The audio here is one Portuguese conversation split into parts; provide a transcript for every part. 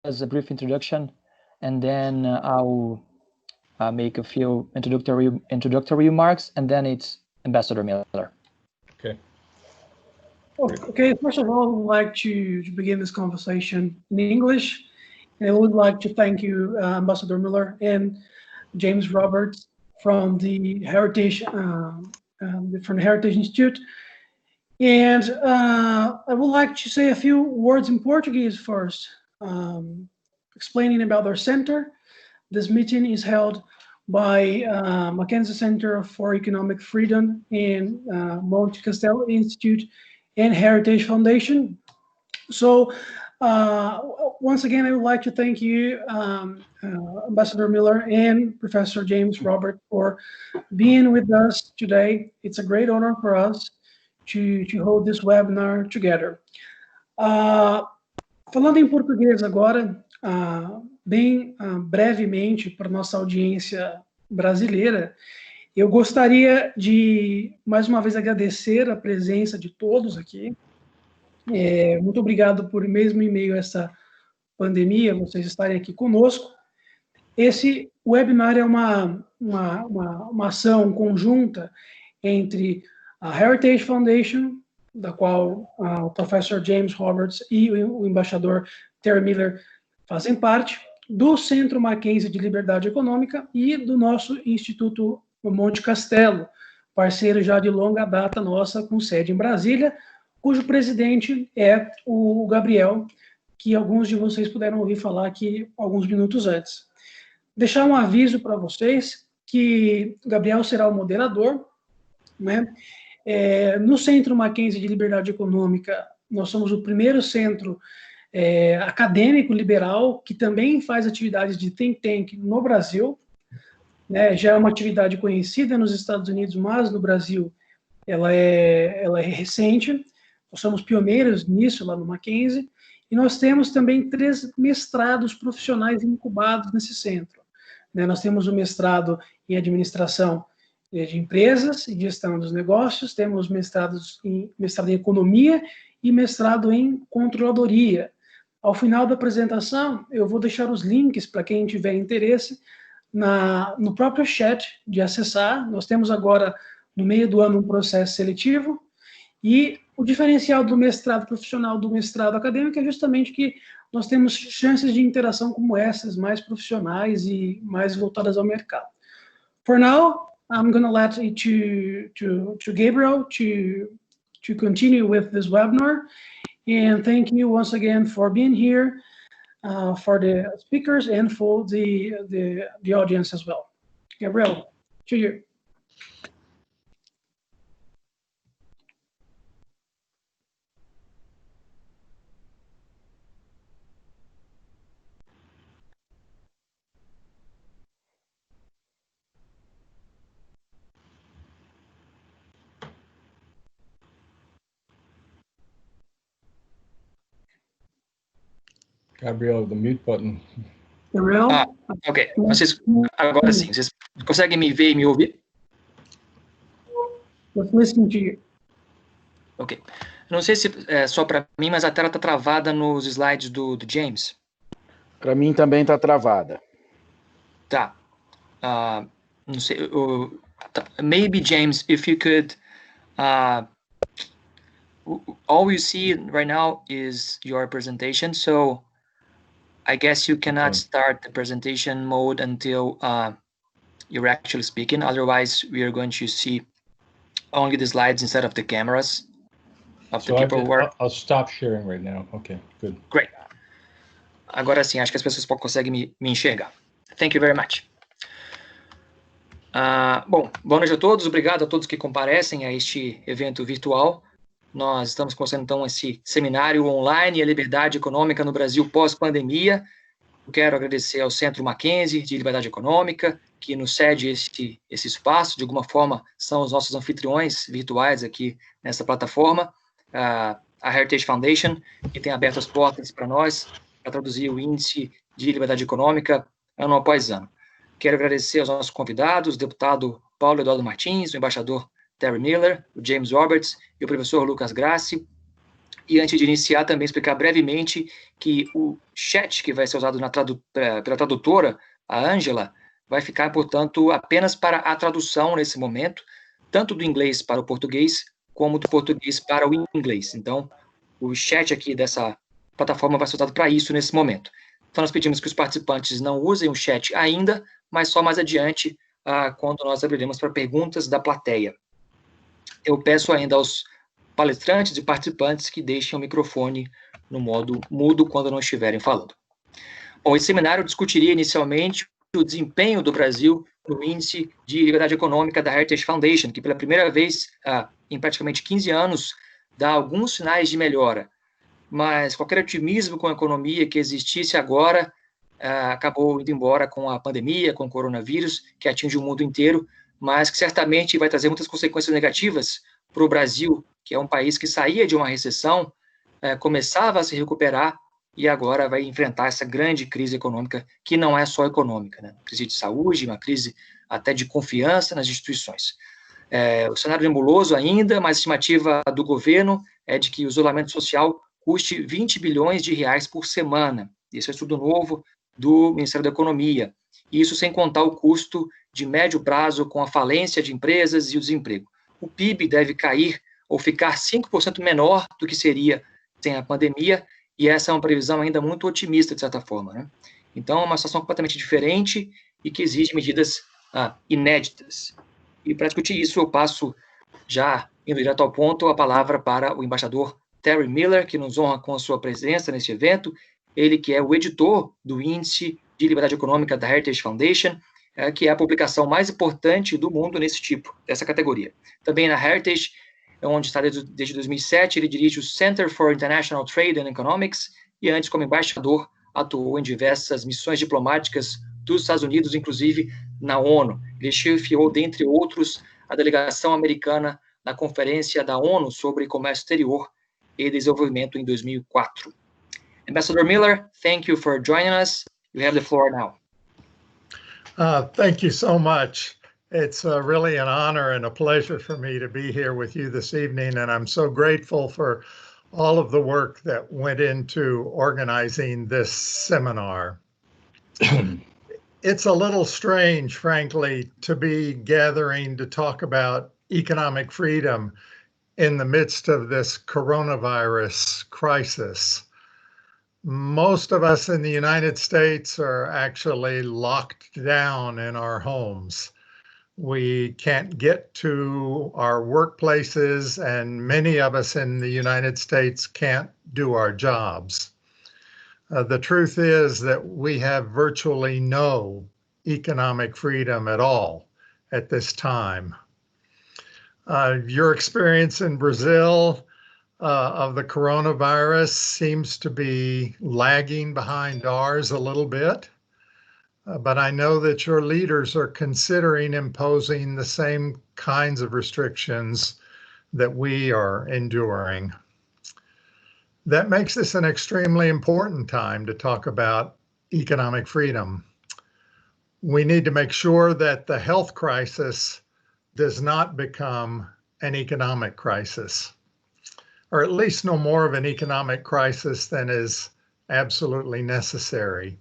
as a brief introduction, and then I'll make a few introductory remarks, and then it's Ambassador Miller. Okay. Okay, first of all, I would like to begin this conversation in English. And I would like to thank you, Ambassador Miller and James Roberts from the Heritage Institute. And I would like to say a few words in Portuguese first, explaining about our center. This meeting is held by Mackenzie Center for Economic Freedom and Monte Castelo Institute and Heritage Foundation. So once again, I would like to thank you, Ambassador Miller and Professor James Robert, for being with us today. It's a great honor for us to hold this webinar together. Falando em português agora, bem brevemente para nossa audiência brasileira, eu gostaria de, mais uma vez, agradecer a presença de todos aqui. Muito obrigado por, mesmo em meio a essa pandemia, vocês estarem aqui conosco. Esse webinar é uma ação conjunta entre a Heritage Foundation, da qual o professor James Roberts e o embaixador Terry Miller fazem parte, do Centro Mackenzie de Liberdade Econômica e do nosso Instituto Monte Castelo, parceiro já de longa data nossa, com sede em Brasília, cujo presidente é o Gabriel, que alguns de vocês puderam ouvir falar aqui alguns minutos antes. Deixar um aviso para vocês que o Gabriel será o moderador, né? No Centro Mackenzie de Liberdade Econômica, nós somos o primeiro centro acadêmico liberal que também faz atividades de think tank no Brasil, né? Já é uma atividade conhecida nos Estados Unidos, mas no Brasil ela é recente. Nós somos pioneiros nisso lá no Mackenzie, e nós temos também 3 mestrados profissionais incubados nesse centro, né? Nós temos o mestrado em administração de empresas e gestão dos negócios, temos mestrado em economia e mestrado em controladoria. Ao final da apresentação, eu vou deixar os links para quem tiver interesse no próprio chat de acessar. Nós temos agora, no meio do ano, um processo seletivo, e o diferencial do mestrado profissional do mestrado acadêmico é justamente que nós temos chances de interação como essas, mais profissionais e mais voltadas ao mercado. For now, I'm going to let it to Gabriel to continue with this webinar. And thank you once again for being here, for the speakers and for the audience as well. Gabriel, to you. Gabriel, the mute button. Gabriel? Ok. Agora sim, vocês conseguem me ver e me ouvir? Let's listen to you. Ok. Não sei se é só para mim, mas a tela está travada nos slides do James. Para mim também está travada. Tá. Não sei. Maybe, James, if you could... all we see right now is your presentation, so I guess you cannot start the presentation mode until you're actually speaking. Otherwise, we are going to see only the slides instead of the cameras of the people who are... I'll stop sharing right now. Okay, good. Great. Agora sim, acho que as pessoas conseguem me enxergar. Thank you very much. Bom, boa noite a todos. Obrigado a todos que comparecem a este evento virtual. Nós estamos começando, então, esse seminário online, a liberdade econômica no Brasil pós-pandemia. Eu quero agradecer ao Centro Mackenzie de Liberdade Econômica, que nos cede esse espaço. De alguma forma, são os nossos anfitriões virtuais aqui nessa plataforma. A Heritage Foundation, que tem aberto as portas para nós, para traduzir o Índice de Liberdade Econômica ano após ano. Quero agradecer aos nossos convidados, o deputado Paulo Eduardo Martins, o embaixador Terry Miller, o James Roberts e o professor Lucas Grassi, E antes de iniciar, também explicar brevemente que o chat que vai ser usado pela tradutora, a Ângela, vai ficar, portanto, apenas para a tradução nesse momento, tanto do inglês para o português, como do português para o inglês. Então, o chat aqui dessa plataforma vai ser usado para isso nesse momento. Então, nós pedimos que os participantes não usem o chat ainda, mas só mais adiante, quando nós abriremos para perguntas da plateia. Eu peço ainda aos palestrantes e participantes que deixem o microfone no modo mudo quando não estiverem falando. Bom, esse seminário discutiria inicialmente o desempenho do Brasil no Índice de Liberdade Econômica da Heritage Foundation, que pela primeira vez em praticamente 15 anos dá alguns sinais de melhora, mas qualquer otimismo com a economia que existisse agora acabou indo embora com a pandemia, com o coronavírus, que atinge o mundo inteiro, mas que certamente vai trazer muitas consequências negativas para o Brasil, que é um país que saía de uma recessão, começava a se recuperar e agora vai enfrentar essa grande crise econômica, que não é só econômica, né? Uma crise de saúde, uma crise até de confiança nas instituições. O cenário é nebuloso ainda, mas a estimativa do governo é de que o isolamento social custe 20 bilhões de reais por semana. Esse é um estudo novo do Ministério da Economia. Isso sem contar o custo de médio prazo com a falência de empresas e o desemprego. O PIB deve cair ou ficar 5% menor do que seria sem a pandemia, e essa é uma previsão ainda muito otimista, de certa forma, né? Então, é uma situação completamente diferente e que exige medidas inéditas. E para discutir isso, eu passo, já indo direto ao ponto, a palavra para o embaixador Terry Miller, que nos honra com a sua presença neste evento, ele que é o editor do Índice de Liberdade Econômica da Heritage Foundation, que é a publicação mais importante do mundo nesse tipo, dessa categoria. Também na Heritage, onde está desde 2007, ele dirige o Center for International Trade and Economics, e antes, como embaixador, atuou em diversas missões diplomáticas dos Estados Unidos, inclusive na ONU. Ele chefiou, dentre outros, a delegação americana na Conferência da ONU sobre Comércio Exterior e Desenvolvimento em 2004. Ambassador Miller, thank you for joining us. You have the floor now. Thank you so much. It's really an honor and a pleasure for me to be here with you this evening, and I'm so grateful for all of the work that went into organizing this seminar. It's a little strange, frankly, to be gathering to talk about economic freedom in the midst of this coronavirus crisis. Most of us in the United States are actually locked down in our homes. We can't get to our workplaces, and many of us in the United States can't do our jobs. The truth is that we have virtually no economic freedom at all at this time. Your experience in Brazil of the coronavirus seems to be lagging behind ours a little bit. But I know that your leaders are considering imposing the same kinds of restrictions that we are enduring. That makes this an extremely important time to talk about economic freedom. We need to make sure that the health crisis does not become an economic crisis, or at least no more of an economic crisis than is absolutely necessary.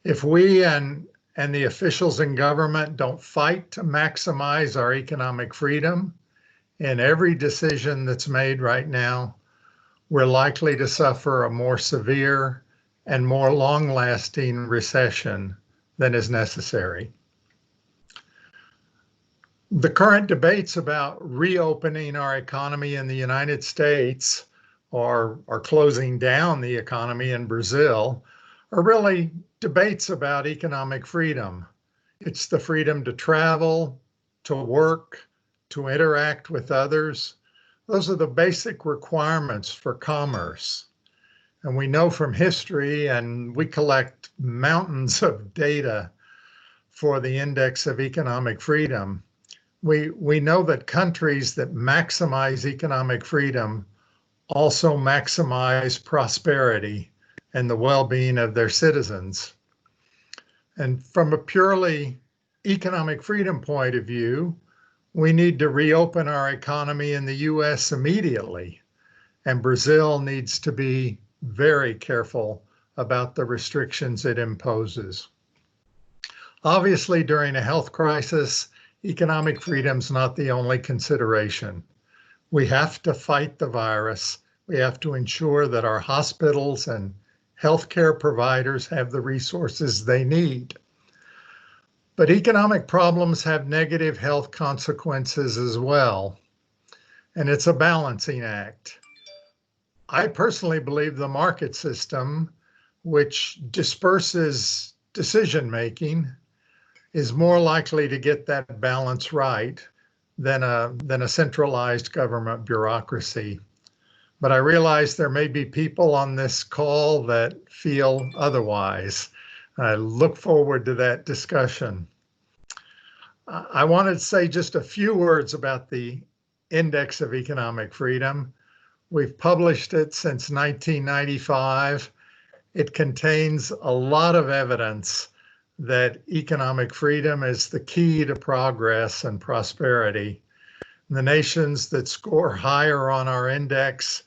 If we and the officials in government don't fight to maximize our economic freedom in every decision that's made right now, we're likely to suffer a more severe and more long-lasting recession than is necessary. The current debates about reopening our economy in the United States or closing down the economy in Brazil are really debates about economic freedom. It's the freedom to travel, to work, to interact with others. Those are the basic requirements for commerce. And we know from history, and we collect mountains of data for the Index of Economic Freedom. We know that countries that maximize economic freedom also maximize prosperity and the well-being of their citizens. And from a purely economic freedom point of view, we need to reopen our economy in the US immediately. and Brazil needs to be very careful about the restrictions it imposes. Obviously, during a health crisis, economic freedom's not the only consideration. We have to fight the virus. We have to ensure that our hospitals and healthcare providers have the resources they need. But economic problems have negative health consequences as well, and it's a balancing act. I personally believe the market system, which disperses decision-making, is more likely to get that balance right than a centralized government bureaucracy. But I realize there may be people on this call that feel otherwise. I look forward to that discussion. I wanted to say just a few words about the Index of Economic Freedom. We've published it since 1995. It contains a lot of evidence that economic freedom is the key to progress and prosperity. The nations that score higher on our index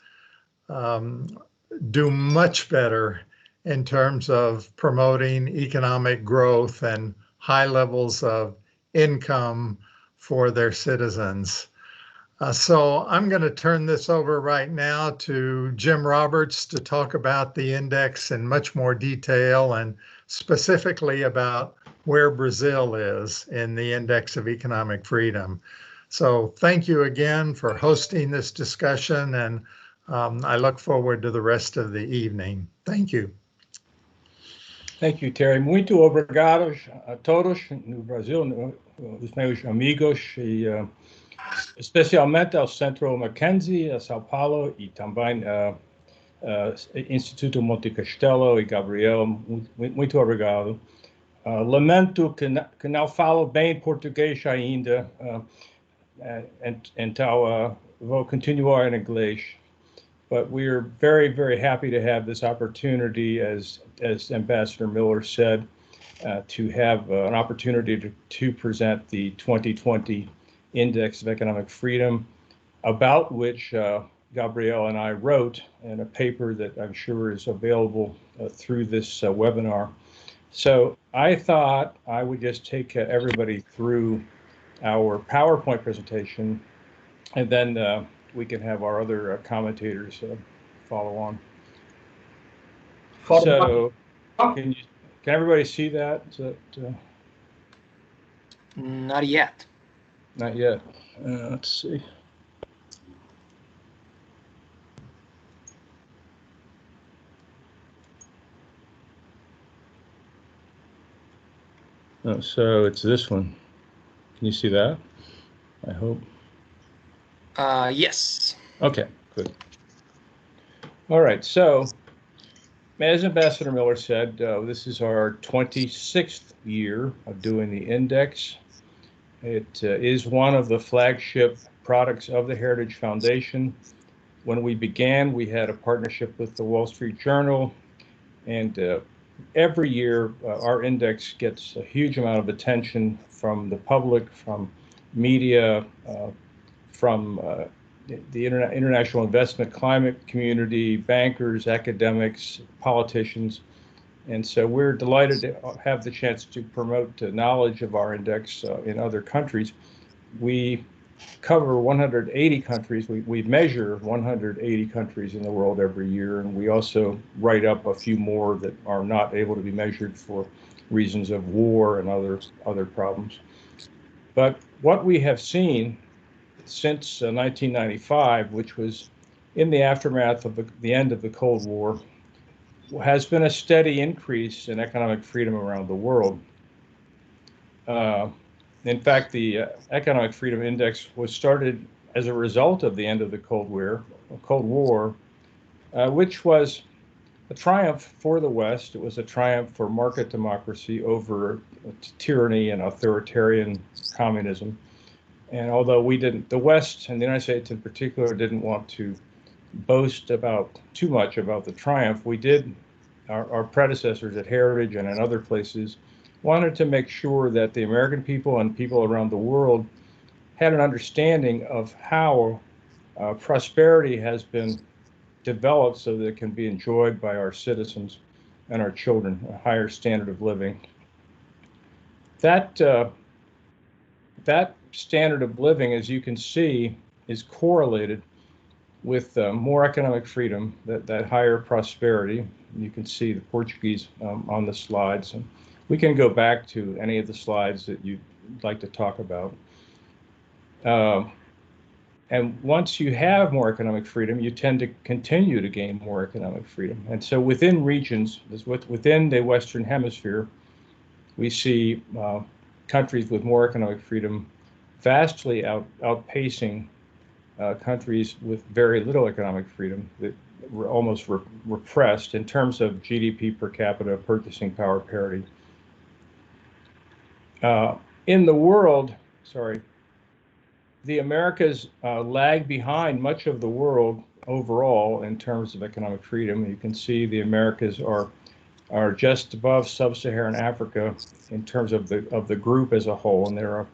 do much better in terms of promoting economic growth and high levels of income for their citizens. So I'm going to turn this over right now to Jim Roberts to talk about the index in much more detail and specifically about where Brazil is in the Index of Economic Freedom. So thank you again for hosting this discussion, and I look forward to the rest of the evening. Thank you. Thank you, Terry. Muito obrigado a todos no Brasil, os meus amigos, e especialmente ao Centro Mackenzie, a São Paulo, e também Instituto Monte Castelo e Gabriel. Muito obrigado. Lamento que não falo bem português ainda, então vou continuar em inglês. But we're very, very happy to have this opportunity, as Ambassador Miller said, to have an opportunity to present the 2020 Index of Economic Freedom, about which Gabriel and I wrote in a paper that I'm sure is available through this webinar. So I thought I would just take everybody through our PowerPoint presentation, and then we can have our other commentators follow on. So can everybody see that? Not yet. Not yet. Let's see. Oh, so it's this one. Can you see that? I hope. Yes. Okay, good. All right, so as Ambassador Miller said, this is our 26th year of doing the index. It is one of the flagship products of the Heritage Foundation. When we began, we had a partnership with the Wall Street Journal, and every year our index gets a huge amount of attention from the public, from media, from the international investment climate community, bankers, academics, politicians. And so we're delighted to have the chance to promote knowledge of our index in other countries. We cover 180 countries. We measure 180 countries in the world every year, and we also write up a few more that are not able to be measured for reasons of war and other problems. But what we have seen since 1995, which was in the aftermath of the end of the Cold War, has been a steady increase in economic freedom around the world. In fact, the Economic Freedom Index was started as a result of the end of the Cold War, which was a triumph for the West. It was a triumph for market democracy over tyranny and authoritarian communism. And although the West, and the United States in particular, didn't want to boast too much about the triumph, we did, our predecessors at Heritage and in other places, wanted to make sure that the American people and people around the world had an understanding of how prosperity has been developed so that it can be enjoyed by our citizens and our children, a higher standard of living. That standard of living, as you can see, is correlated with more economic freedom, that higher prosperity. You can see the Portuguese on the slides. And we can go back to any of the slides that you'd like to talk about. And once you have more economic freedom, you tend to continue to gain more economic freedom. And so within regions, within the Western Hemisphere, we see countries with more economic freedom vastly outpacing countries with very little economic freedom that were almost repressed in terms of GDP per capita, purchasing power parity. In the world, the Americas lag behind much of the world overall in terms of economic freedom. You can see the Americas are just above sub-Saharan Africa in terms of the group as a whole, and there are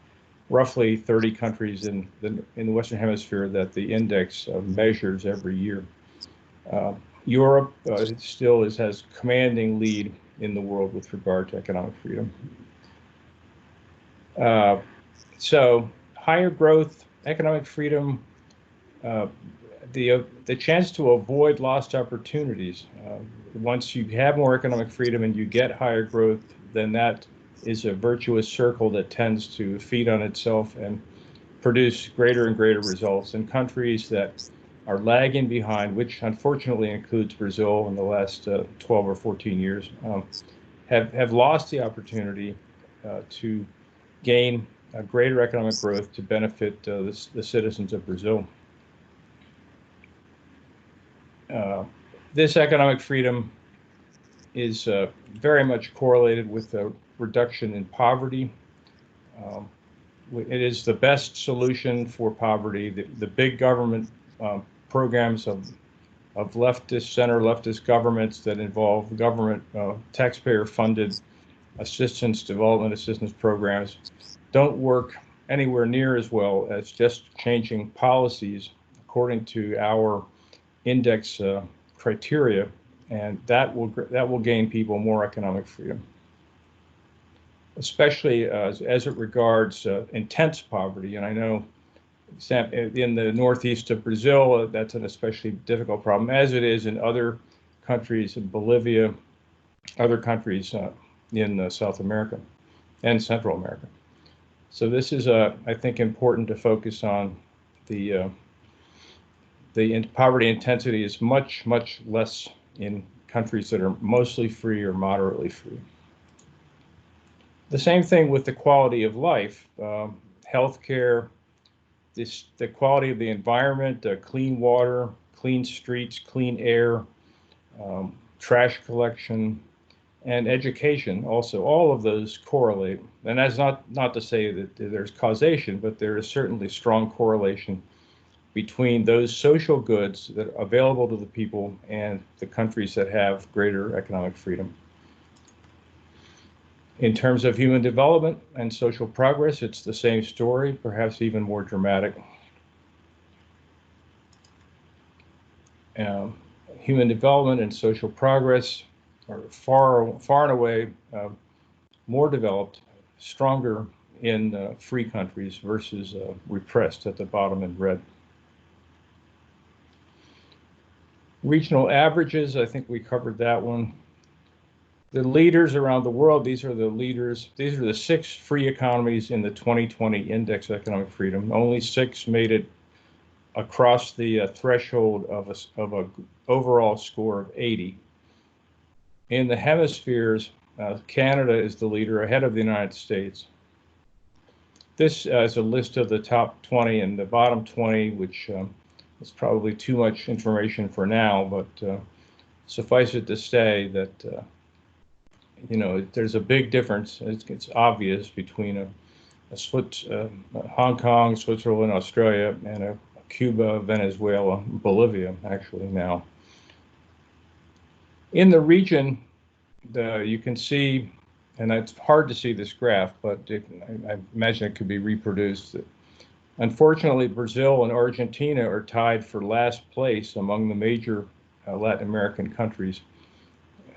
roughly 30 countries in the Western Hemisphere that the index measures every year. Europe still has commanding lead in the world with regard to economic freedom. So higher growth, economic freedom, the chance to avoid lost opportunities. Once you have more economic freedom and you get higher growth, then that is a virtuous circle that tends to feed on itself and produce greater and greater results. In countries that are lagging behind, which unfortunately includes Brazil in the last 12 or 14 years, have lost the opportunity to gain greater economic growth to benefit the citizens of Brazil. This economic freedom is very much correlated with the reduction in poverty. It is the best solution for poverty. The big government programs of leftist, center leftist governments that involve government taxpayer-funded development assistance programs don't work anywhere near as well as just changing policies according to our index criteria, and that will gain people more economic freedom, especially as it regards intense poverty. And I know in the northeast of Brazil, that's an especially difficult problem, as it is in other countries in Bolivia, other countries in South America and Central America. So this is, I think, important to focus on. The poverty intensity is much, much less in countries that are mostly free or moderately free. The same thing with the quality of life, healthcare, the quality of the environment, clean water, clean streets, clean air, trash collection, and education also. All of those correlate. And that's not to say that there's causation, but there is certainly strong correlation between those social goods that are available to the people and the countries that have greater economic freedom. In terms of human development and social progress, it's the same story, perhaps even more dramatic. Human development and social progress are far and away more developed, stronger in free countries versus repressed at the bottom in red. Regional averages, I think we covered that one. The leaders around the world, these are the 6 free economies in the 2020 Index of Economic Freedom. Only 6 made it across the threshold of a overall score of 80. In the hemispheres, Canada is the leader ahead of the United States. This is a list of the top 20 and the bottom 20, which is probably too much information for now, but suffice it to say that there's a big difference. It's obvious between Hong Kong, Switzerland, Australia, and Cuba, Venezuela, Bolivia, actually now. In the region, you can see, and it's hard to see this graph, but I imagine it could be reproduced. Unfortunately, Brazil and Argentina are tied for last place among the major Latin American countries.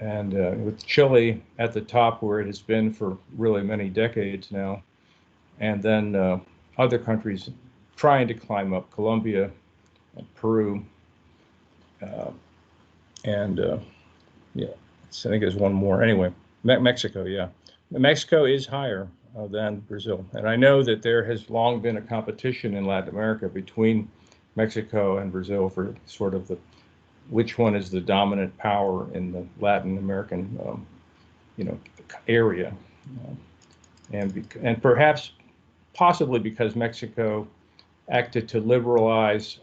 And with Chile at the top, where it has been for really many decades now, and then other countries trying to climb up, Colombia, Peru, and yeah, I think there's one more. Anyway, Mexico, yeah. Mexico is higher than Brazil. And I know that there has long been a competition in Latin America between Mexico and Brazil for sort of which one is the dominant power in the Latin American, area. And perhaps, possibly because Mexico acted to liberalize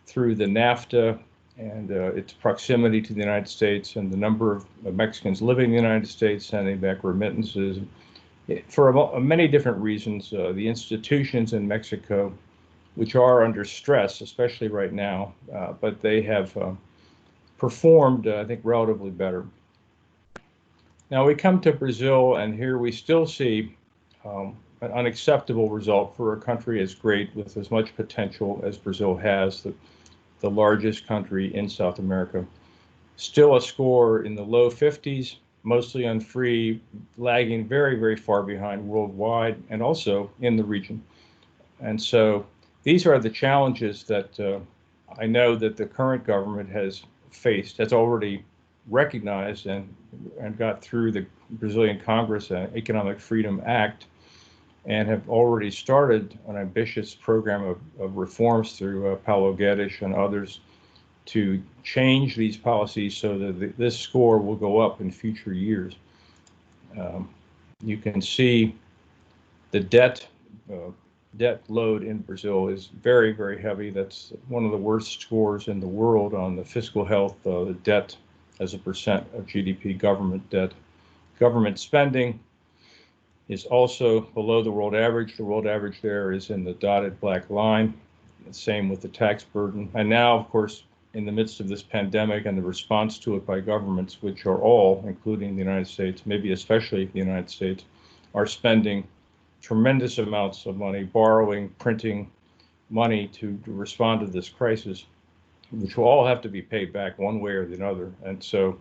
through the NAFTA and its proximity to the United States and the number of Mexicans living in the United States sending back remittances. For many different reasons, the institutions in Mexico, which are under stress, especially right now, but they have performed, I think, relatively better. Now we come to Brazil, and here we still see an unacceptable result for a country as great with as much potential as Brazil has, the largest country in South America. Still a score in the low 50s, mostly on free, lagging very, very far behind worldwide and also in the region. And so these are the challenges that I know that the current government has faced, has already recognized and got through the Brazilian Congress and Economic Freedom Act, and have already started an ambitious program of reforms through Paulo Guedes and others to change these policies so that this score will go up in future years. You can see the debt load in Brazil is very, very heavy. That's one of the worst scores in the world on the fiscal health, the debt as a percent of GDP, government debt. Government spending is also below the world average. The world average there is in the dotted black line. Same with the tax burden. And now, of course, in the midst of this pandemic and the response to it by governments, which are all, including the United States, maybe especially the United States, are spending tremendous amounts of money, borrowing, printing money to respond to this crisis, which will all have to be paid back one way or the other. And so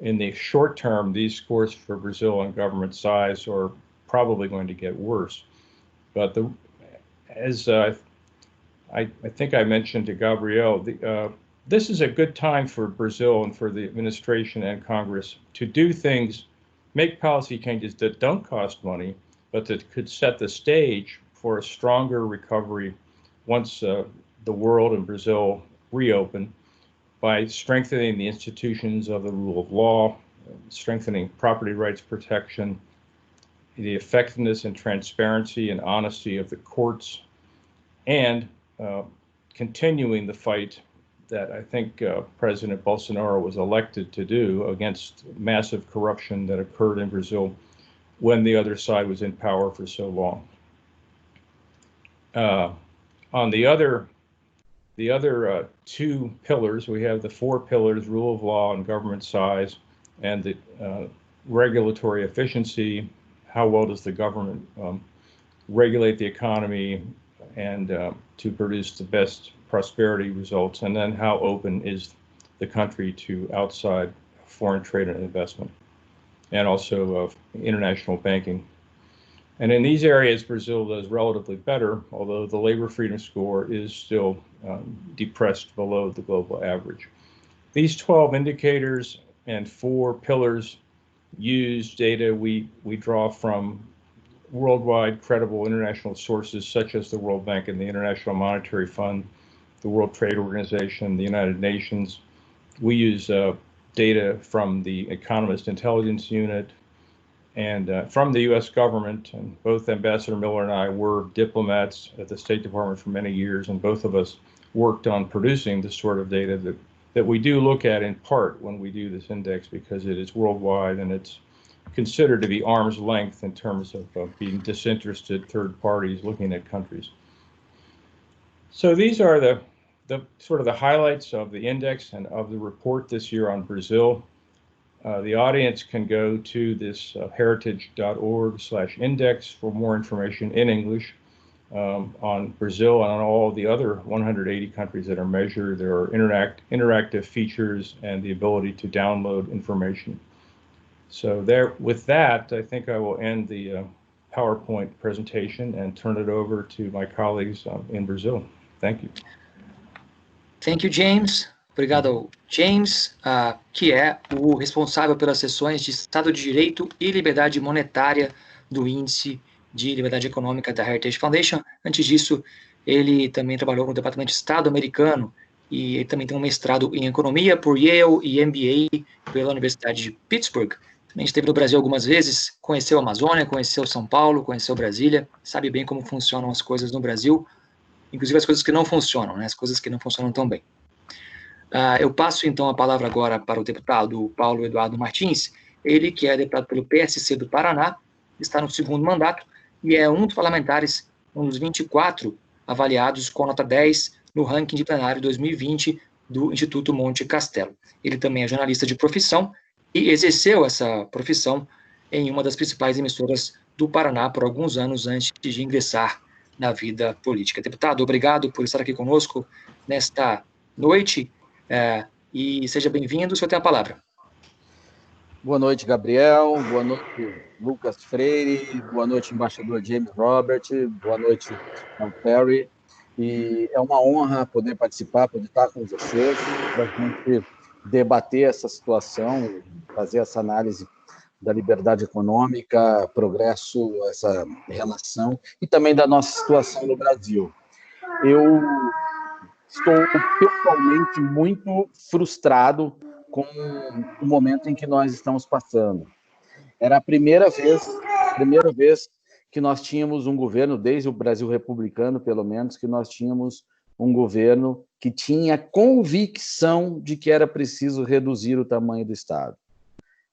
in the short term, these scores for Brazil and government size are probably going to get worse. But as I think I mentioned to Gabriel, this is a good time for Brazil and for the administration and Congress to do things, make policy changes that don't cost money, but that could set the stage for a stronger recovery once the world and Brazil reopen, by strengthening the institutions of the rule of law, strengthening property rights protection, the effectiveness and transparency and honesty of the courts, and continuing the fight that I think President Bolsonaro was elected to do against massive corruption that occurred in Brazil when the other side was in power for so long. On the other two pillars, we have the four pillars: rule of law and government size, and the regulatory efficiency. How well does the government regulate the economy and to produce the best prosperity results? And then how open is the country to outside foreign trade and investment, and also of international banking. And in these areas, Brazil does relatively better, although the labor freedom score is still depressed below the global average. These 12 indicators and four pillars use data we draw from worldwide credible international sources such as the World Bank and the International Monetary Fund, the World Trade Organization, the United Nations. We use data from the Economist Intelligence Unit and from the U.S. government. And both Ambassador Miller and I were diplomats at the State Department for many years, and both of us worked on producing the sort of data that we do look at in part when we do this index, because it is worldwide and it's considered to be arm's length in terms of being disinterested third parties looking at countries. So these are the sort of the highlights of the index and of the report this year on Brazil. The audience can go to this heritage.org/index for more information in English. on Brazil and on all the other 180 countries that are measured. There are interactive features and the ability to download information. So with that, I think I will end the PowerPoint presentation and turn it over to my colleagues in Brazil. Thank you. Thank you, James. Obrigado, James, que é o responsável pelas sessões de Estado de Direito e Liberdade Monetária do Índice de Liberdade Econômica da Heritage Foundation. Antes disso, ele também trabalhou no Departamento de Estado americano e ele também tem um mestrado em Economia por Yale e MBA pela Universidade de Pittsburgh. Também esteve no Brasil algumas vezes, conheceu a Amazônia, conheceu São Paulo, conheceu Brasília, sabe bem como funcionam as coisas no Brasil, inclusive as coisas que não funcionam, né? As coisas que não funcionam tão bem. Eu passo, então, a palavra agora para o deputado Paulo Eduardo Martins, ele que é deputado pelo PSC do Paraná, está no segundo mandato e é um dos parlamentares, um dos 24 avaliados com nota 10 no ranking de plenário 2020 do Instituto Monte Castelo. Ele também é jornalista de profissão e exerceu essa profissão em uma das principais emissoras do Paraná por alguns anos antes de ingressar na vida política. Deputado, obrigado por estar aqui conosco nesta noite e seja bem-vindo, o senhor tem a palavra. Boa noite, Gabriel. Boa noite, Lucas Freire. Boa noite, embaixador James Robert. Boa noite, Perry. E é uma honra poder participar, poder estar com vocês, para a gente debater essa situação, fazer essa análise da liberdade econômica, progresso, essa relação, e também da nossa situação no Brasil. Eu estou pessoalmente muito frustrado com o momento em que nós estamos passando. Era a primeira vez que nós tínhamos um governo, desde o Brasil republicano, pelo menos, que nós tínhamos um governo que tinha convicção de que era preciso reduzir o tamanho do Estado.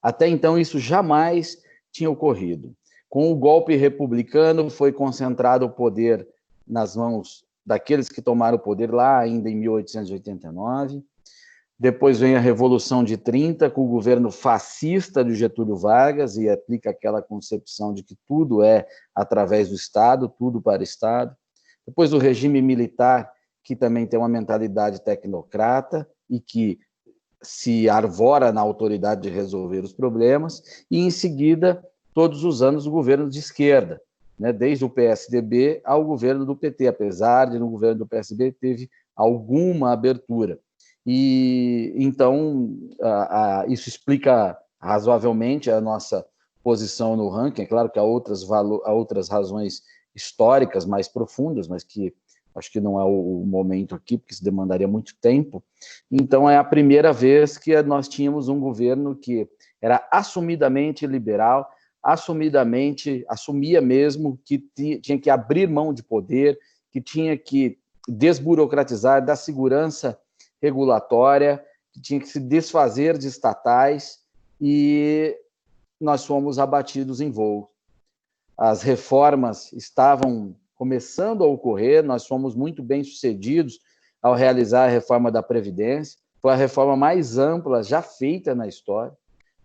Até então, isso jamais tinha ocorrido. Com o golpe republicano, foi concentrado o poder nas mãos daqueles que tomaram o poder lá ainda em 1889. Depois vem a Revolução de 30, com o governo fascista de Getúlio Vargas, e aplica aquela concepção de que tudo é através do Estado, tudo para o Estado. Depois o regime militar, que também tem uma mentalidade tecnocrata e que se arvora na autoridade de resolver os problemas, e em seguida, todos os anos, o governo de esquerda, né, desde o PSDB ao governo do PT, apesar de no governo do PSDB teve alguma abertura. E então isso explica razoavelmente a nossa posição no ranking. É claro que há outras razões históricas mais profundas, mas que acho que não é o momento aqui, porque isso demandaria muito tempo. Então é a primeira vez que nós tínhamos um governo que era assumidamente liberal, assumia mesmo que tinha que abrir mão de poder, que tinha que desburocratizar da segurança regulatória, que tinha que se desfazer de estatais, e nós fomos abatidos em voo. As reformas estavam começando a ocorrer, nós fomos muito bem-sucedidos ao realizar a reforma da Previdência, foi a reforma mais ampla já feita na história.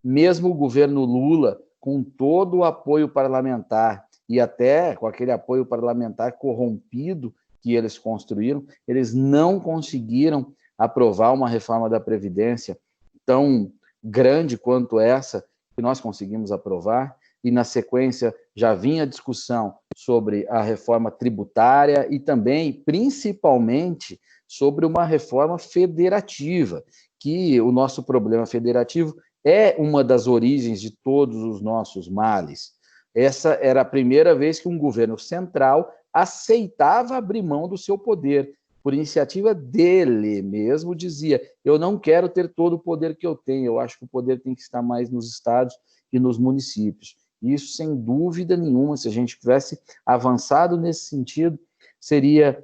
Mesmo o governo Lula, com todo o apoio parlamentar, e até com aquele apoio parlamentar corrompido que eles construíram, eles não conseguiram aprovar uma reforma da Previdência tão grande quanto essa que nós conseguimos aprovar, e na sequência já vinha a discussão sobre a reforma tributária e também, principalmente, sobre uma reforma federativa, que o nosso problema federativo é uma das origens de todos os nossos males. Essa era a primeira vez que um governo central aceitava abrir mão do seu poder, por iniciativa dele mesmo, dizia: eu não quero ter todo o poder que eu tenho, eu acho que o poder tem que estar mais nos estados e nos municípios. Isso, sem dúvida nenhuma, se a gente tivesse avançado nesse sentido, seria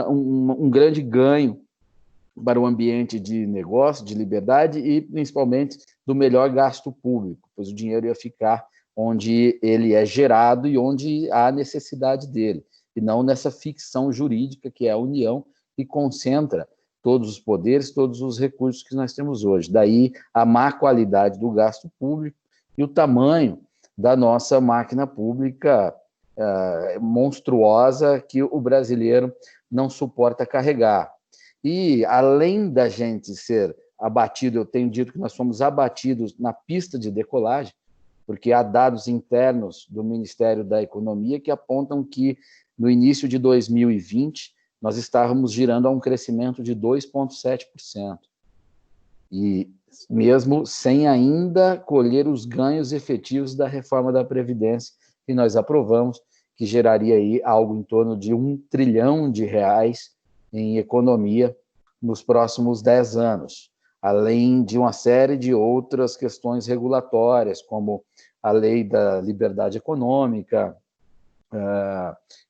um grande ganho para o ambiente de negócio, de liberdade e, principalmente, do melhor gasto público, pois o dinheiro ia ficar onde ele é gerado e onde há necessidade dele, e não nessa ficção jurídica que é a União, que concentra todos os poderes, todos os recursos que nós temos hoje. Daí a má qualidade do gasto público e o tamanho da nossa máquina pública monstruosa que o brasileiro não suporta carregar. E, além da gente ser abatido, eu tenho dito que nós fomos abatidos na pista de decolagem, porque há dados internos do Ministério da Economia que apontam que, no início de 2020, nós estávamos girando a um crescimento de 2,7%. E mesmo sem ainda colher os ganhos efetivos da reforma da Previdência que nós aprovamos, que geraria aí algo em torno de R$1 trilhão em economia nos próximos 10 anos, além de uma série de outras questões regulatórias, como a lei da liberdade econômica,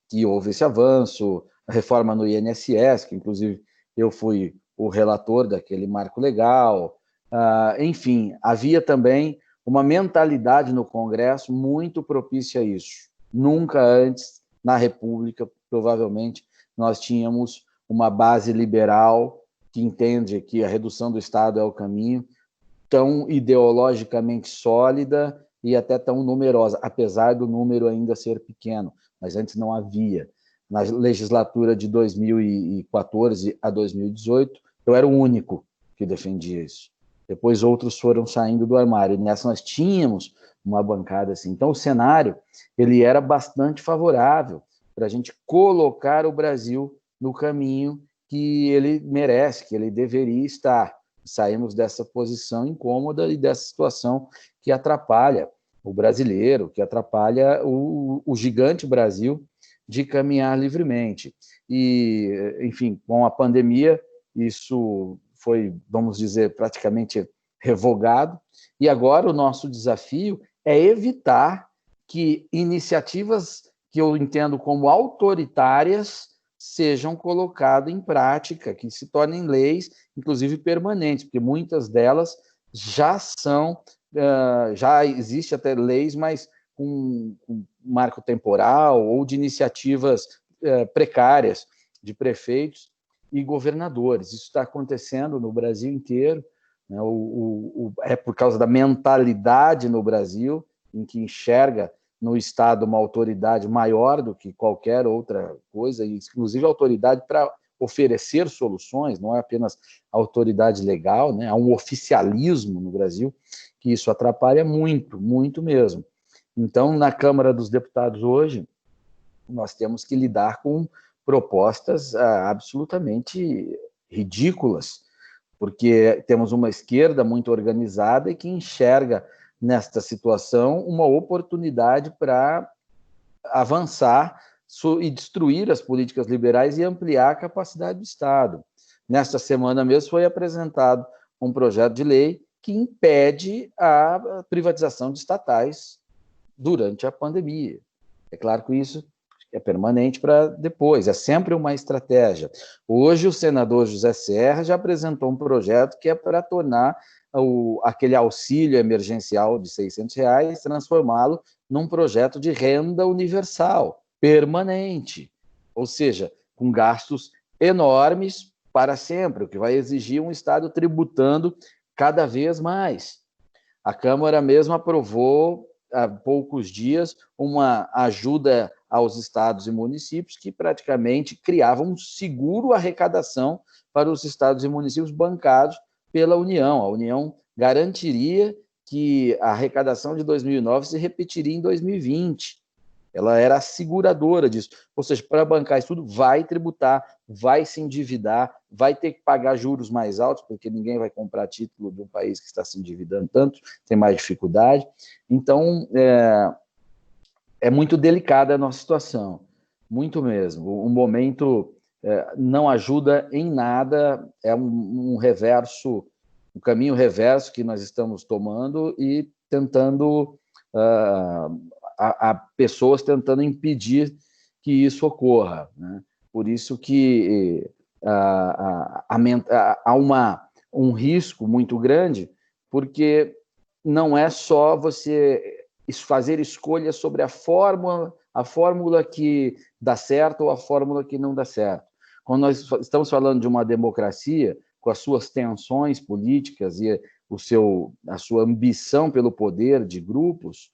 que houve esse avanço, a reforma no INSS, que inclusive eu fui o relator daquele marco legal, enfim, havia também uma mentalidade no Congresso muito propícia a isso. Nunca antes, na República, provavelmente, nós tínhamos uma base liberal que entende que a redução do Estado é o caminho, tão ideologicamente sólida e até tão numerosa, apesar do número ainda ser pequeno, mas antes não havia. Na legislatura de 2014 a 2018, eu era o único que defendia isso. Depois outros foram saindo do armário, e nessa nós tínhamos uma bancada assim. Então o cenário ele era bastante favorável para a gente colocar o Brasil no caminho que ele merece, que ele deveria estar. Saímos dessa posição incômoda e dessa situação que atrapalha o brasileiro, que atrapalha o gigante Brasil de caminhar livremente. E, enfim, com a pandemia, isso foi, vamos dizer, praticamente revogado, e agora o nosso desafio é evitar que iniciativas que eu entendo como autoritárias sejam colocadas em prática, que se tornem leis, inclusive permanentes, porque muitas delas já são, já existe até leis, mas com marco temporal ou de iniciativas precárias de prefeitos e governadores. Isso está acontecendo no Brasil inteiro, né? É por causa da mentalidade no Brasil, em que enxerga no Estado uma autoridade maior do que qualquer outra coisa, inclusive autoridade para oferecer soluções, não é apenas autoridade legal, né? Há um oficialismo no Brasil que isso atrapalha muito, muito mesmo. Então, na Câmara dos Deputados hoje, nós temos que lidar com propostas absolutamente ridículas, porque temos uma esquerda muito organizada e que enxerga nesta situação uma oportunidade para avançar e destruir as políticas liberais e ampliar a capacidade do Estado. Nesta semana mesmo foi apresentado um projeto de lei que impede a privatização de estatais durante a pandemia. É claro que isso é permanente para depois, é sempre uma estratégia. Hoje o senador José Serra já apresentou um projeto que é para tornar aquele auxílio emergencial de R$600, transformá-lo num projeto de renda universal, permanente, ou seja, com gastos enormes para sempre, o que vai exigir um Estado tributando cada vez mais. A Câmara mesmo aprovou, há poucos dias, uma ajuda aos estados e municípios que praticamente criava um seguro arrecadação para os estados e municípios bancados pela União. A União garantiria que a arrecadação de 2009 se repetiria em 2020. Ela era asseguradora disso. Ou seja, para bancar isso tudo, vai tributar, vai se endividar, vai ter que pagar juros mais altos, porque ninguém vai comprar título de um país que está se endividando tanto, tem mais dificuldade. Então, é muito delicada a nossa situação, muito mesmo. O momento não ajuda em nada, é um reverso, um caminho reverso que nós estamos tomando e tentando, há pessoas tentando impedir que isso ocorra, né? Por isso que há um risco muito grande, porque não é só você fazer escolhas sobre a fórmula que dá certo ou a fórmula que não dá certo. Quando nós estamos falando de uma democracia, com as suas tensões políticas e a sua ambição pelo poder de grupos,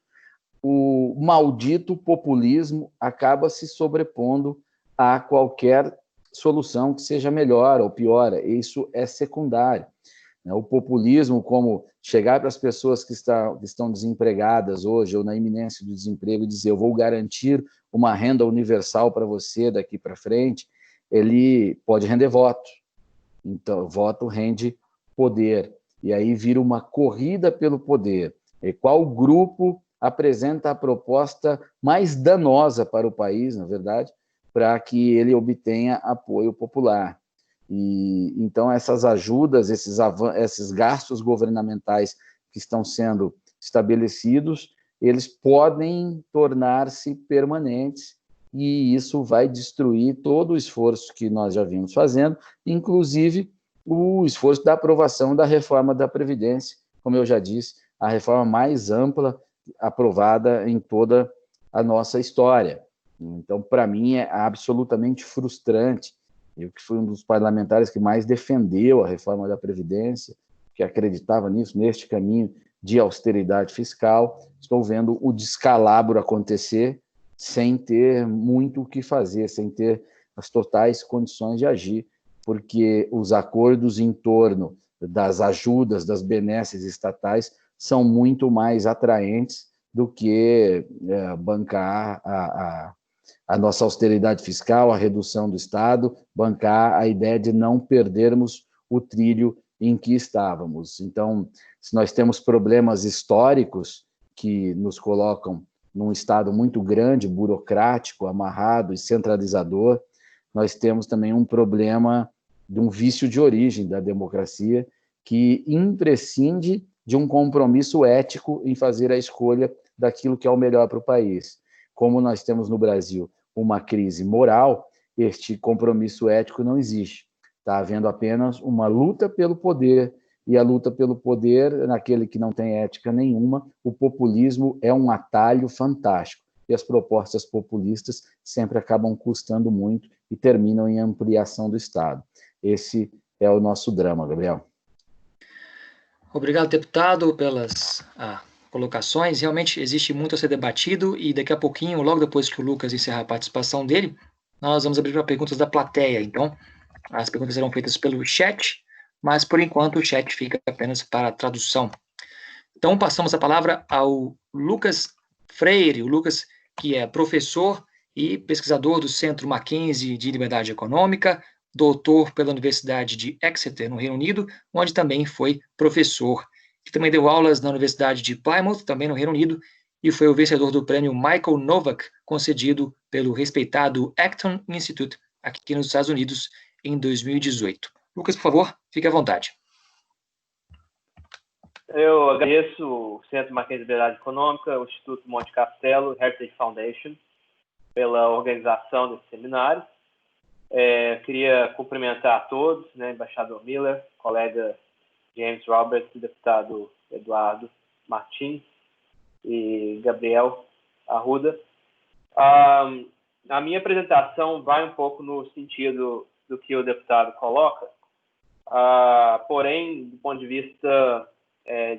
o maldito populismo acaba se sobrepondo a qualquer solução que seja melhor ou pior. Isso é secundário. O populismo, como chegar para as pessoas que estão desempregadas hoje ou na iminência do desemprego e dizer eu vou garantir uma renda universal para você daqui para frente, ele pode render voto. Então, voto rende poder. E aí vira uma corrida pelo poder. E qual grupo apresenta a proposta mais danosa para o país, na verdade, para que ele obtenha apoio popular? E então essas ajudas, esses gastos governamentais que estão sendo estabelecidos, eles podem tornar-se permanentes e isso vai destruir todo o esforço que nós já vimos fazendo, inclusive o esforço da aprovação da reforma da Previdência, como eu já disse, a reforma mais ampla aprovada em toda a nossa história. Então, para mim, é absolutamente frustrante. Eu que fui um dos parlamentares que mais defendeu a reforma da Previdência, que acreditava nisso, neste caminho de austeridade fiscal, estou vendo o descalabro acontecer sem ter muito o que fazer, sem ter as totais condições de agir, porque os acordos em torno das ajudas, das benesses estatais, são muito mais atraentes do que bancar a nossa austeridade fiscal, a redução do Estado, bancar a ideia de não perdermos o trilho em que estávamos. Então, se nós temos problemas históricos que nos colocam num Estado muito grande, burocrático, amarrado e centralizador, nós temos também um problema de um vício de origem da democracia que imprescinde de um compromisso ético em fazer a escolha daquilo que é o melhor para o país. Como nós temos no Brasil uma crise moral, este compromisso ético não existe. Está havendo apenas uma luta pelo poder, e a luta pelo poder, naquele que não tem ética nenhuma, o populismo é um atalho fantástico. E as propostas populistas sempre acabam custando muito e terminam em ampliação do Estado. Esse é o nosso drama, Gabriel. Obrigado, deputado, pelas colocações. Realmente existe muito a ser debatido e daqui a pouquinho, logo depois que o Lucas encerrar a participação dele, nós vamos abrir para perguntas da plateia. Então, as perguntas serão feitas pelo chat, mas por enquanto o chat fica apenas para a tradução. Então, passamos a palavra ao Lucas Freire, o Lucas que é professor e pesquisador do Centro Mackenzie de Liberdade Econômica, doutor pela Universidade de Exeter, no Reino Unido, onde também foi professor, que também deu aulas na Universidade de Plymouth, também no Reino Unido, e foi o vencedor do prêmio Michael Novak, concedido pelo respeitado Acton Institute, aqui nos Estados Unidos, em 2018. Lucas, por favor, fique à vontade. Eu agradeço o Centro Mackenzie de Liberdade Econômica, o Instituto Monte Castelo, Heritage Foundation, pela organização desse seminário. Queria cumprimentar a todos, né, embaixador Miller, colega James Roberts, deputado Eduardo Martins e Gabriel Arruda. A minha apresentação vai um pouco no sentido do que o deputado coloca, porém, do ponto de vista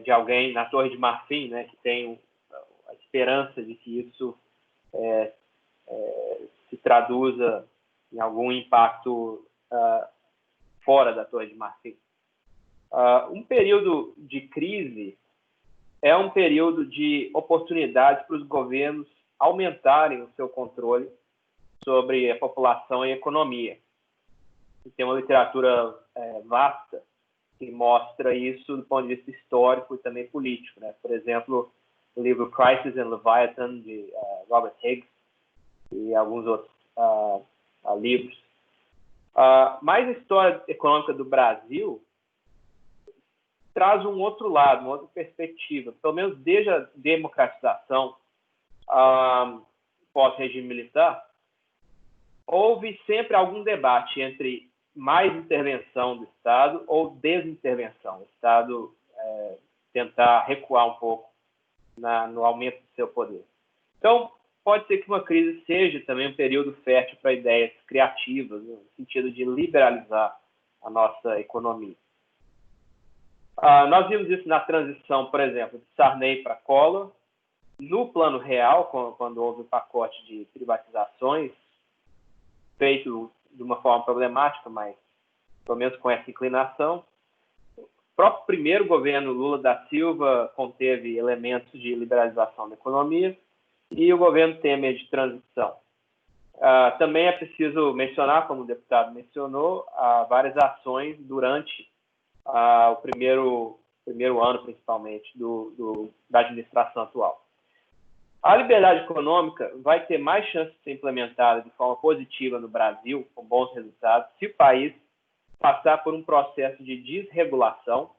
de alguém na Torre de Marfim, né, que tem a esperança de que isso se traduza em algum impacto fora da Torre de Marfim. Um período de crise é um período de oportunidade para os governos aumentarem o seu controle sobre a população e a economia. E tem uma literatura vasta que mostra isso do ponto de vista histórico e também político, né? Por exemplo, o livro Crisis in Leviathan, de Robert Higgs, e alguns outros livros. Mas a história econômica do Brasil traz um outro lado, uma outra perspectiva. Pelo menos desde a democratização pós-regime militar, houve sempre algum debate entre mais intervenção do Estado ou desintervenção. O Estado tentar recuar um pouco no aumento do seu poder. Então, pode ser que uma crise seja também um período fértil para ideias criativas, no sentido de liberalizar a nossa economia. Nós vimos isso na transição, por exemplo, de Sarney para Collor, No plano real, quando houve o pacote de privatizações, feito de uma forma problemática, mas pelo menos com essa inclinação, o próprio primeiro governo Lula da Silva conteve elementos de liberalização da economia e o governo Temer de transição. Também é preciso mencionar, como o deputado mencionou, várias ações durante o primeiro ano, principalmente, da administração atual. A liberdade econômica vai ter mais chance de ser implementada de forma positiva no Brasil, com bons resultados, se o país passar por um processo de desregulação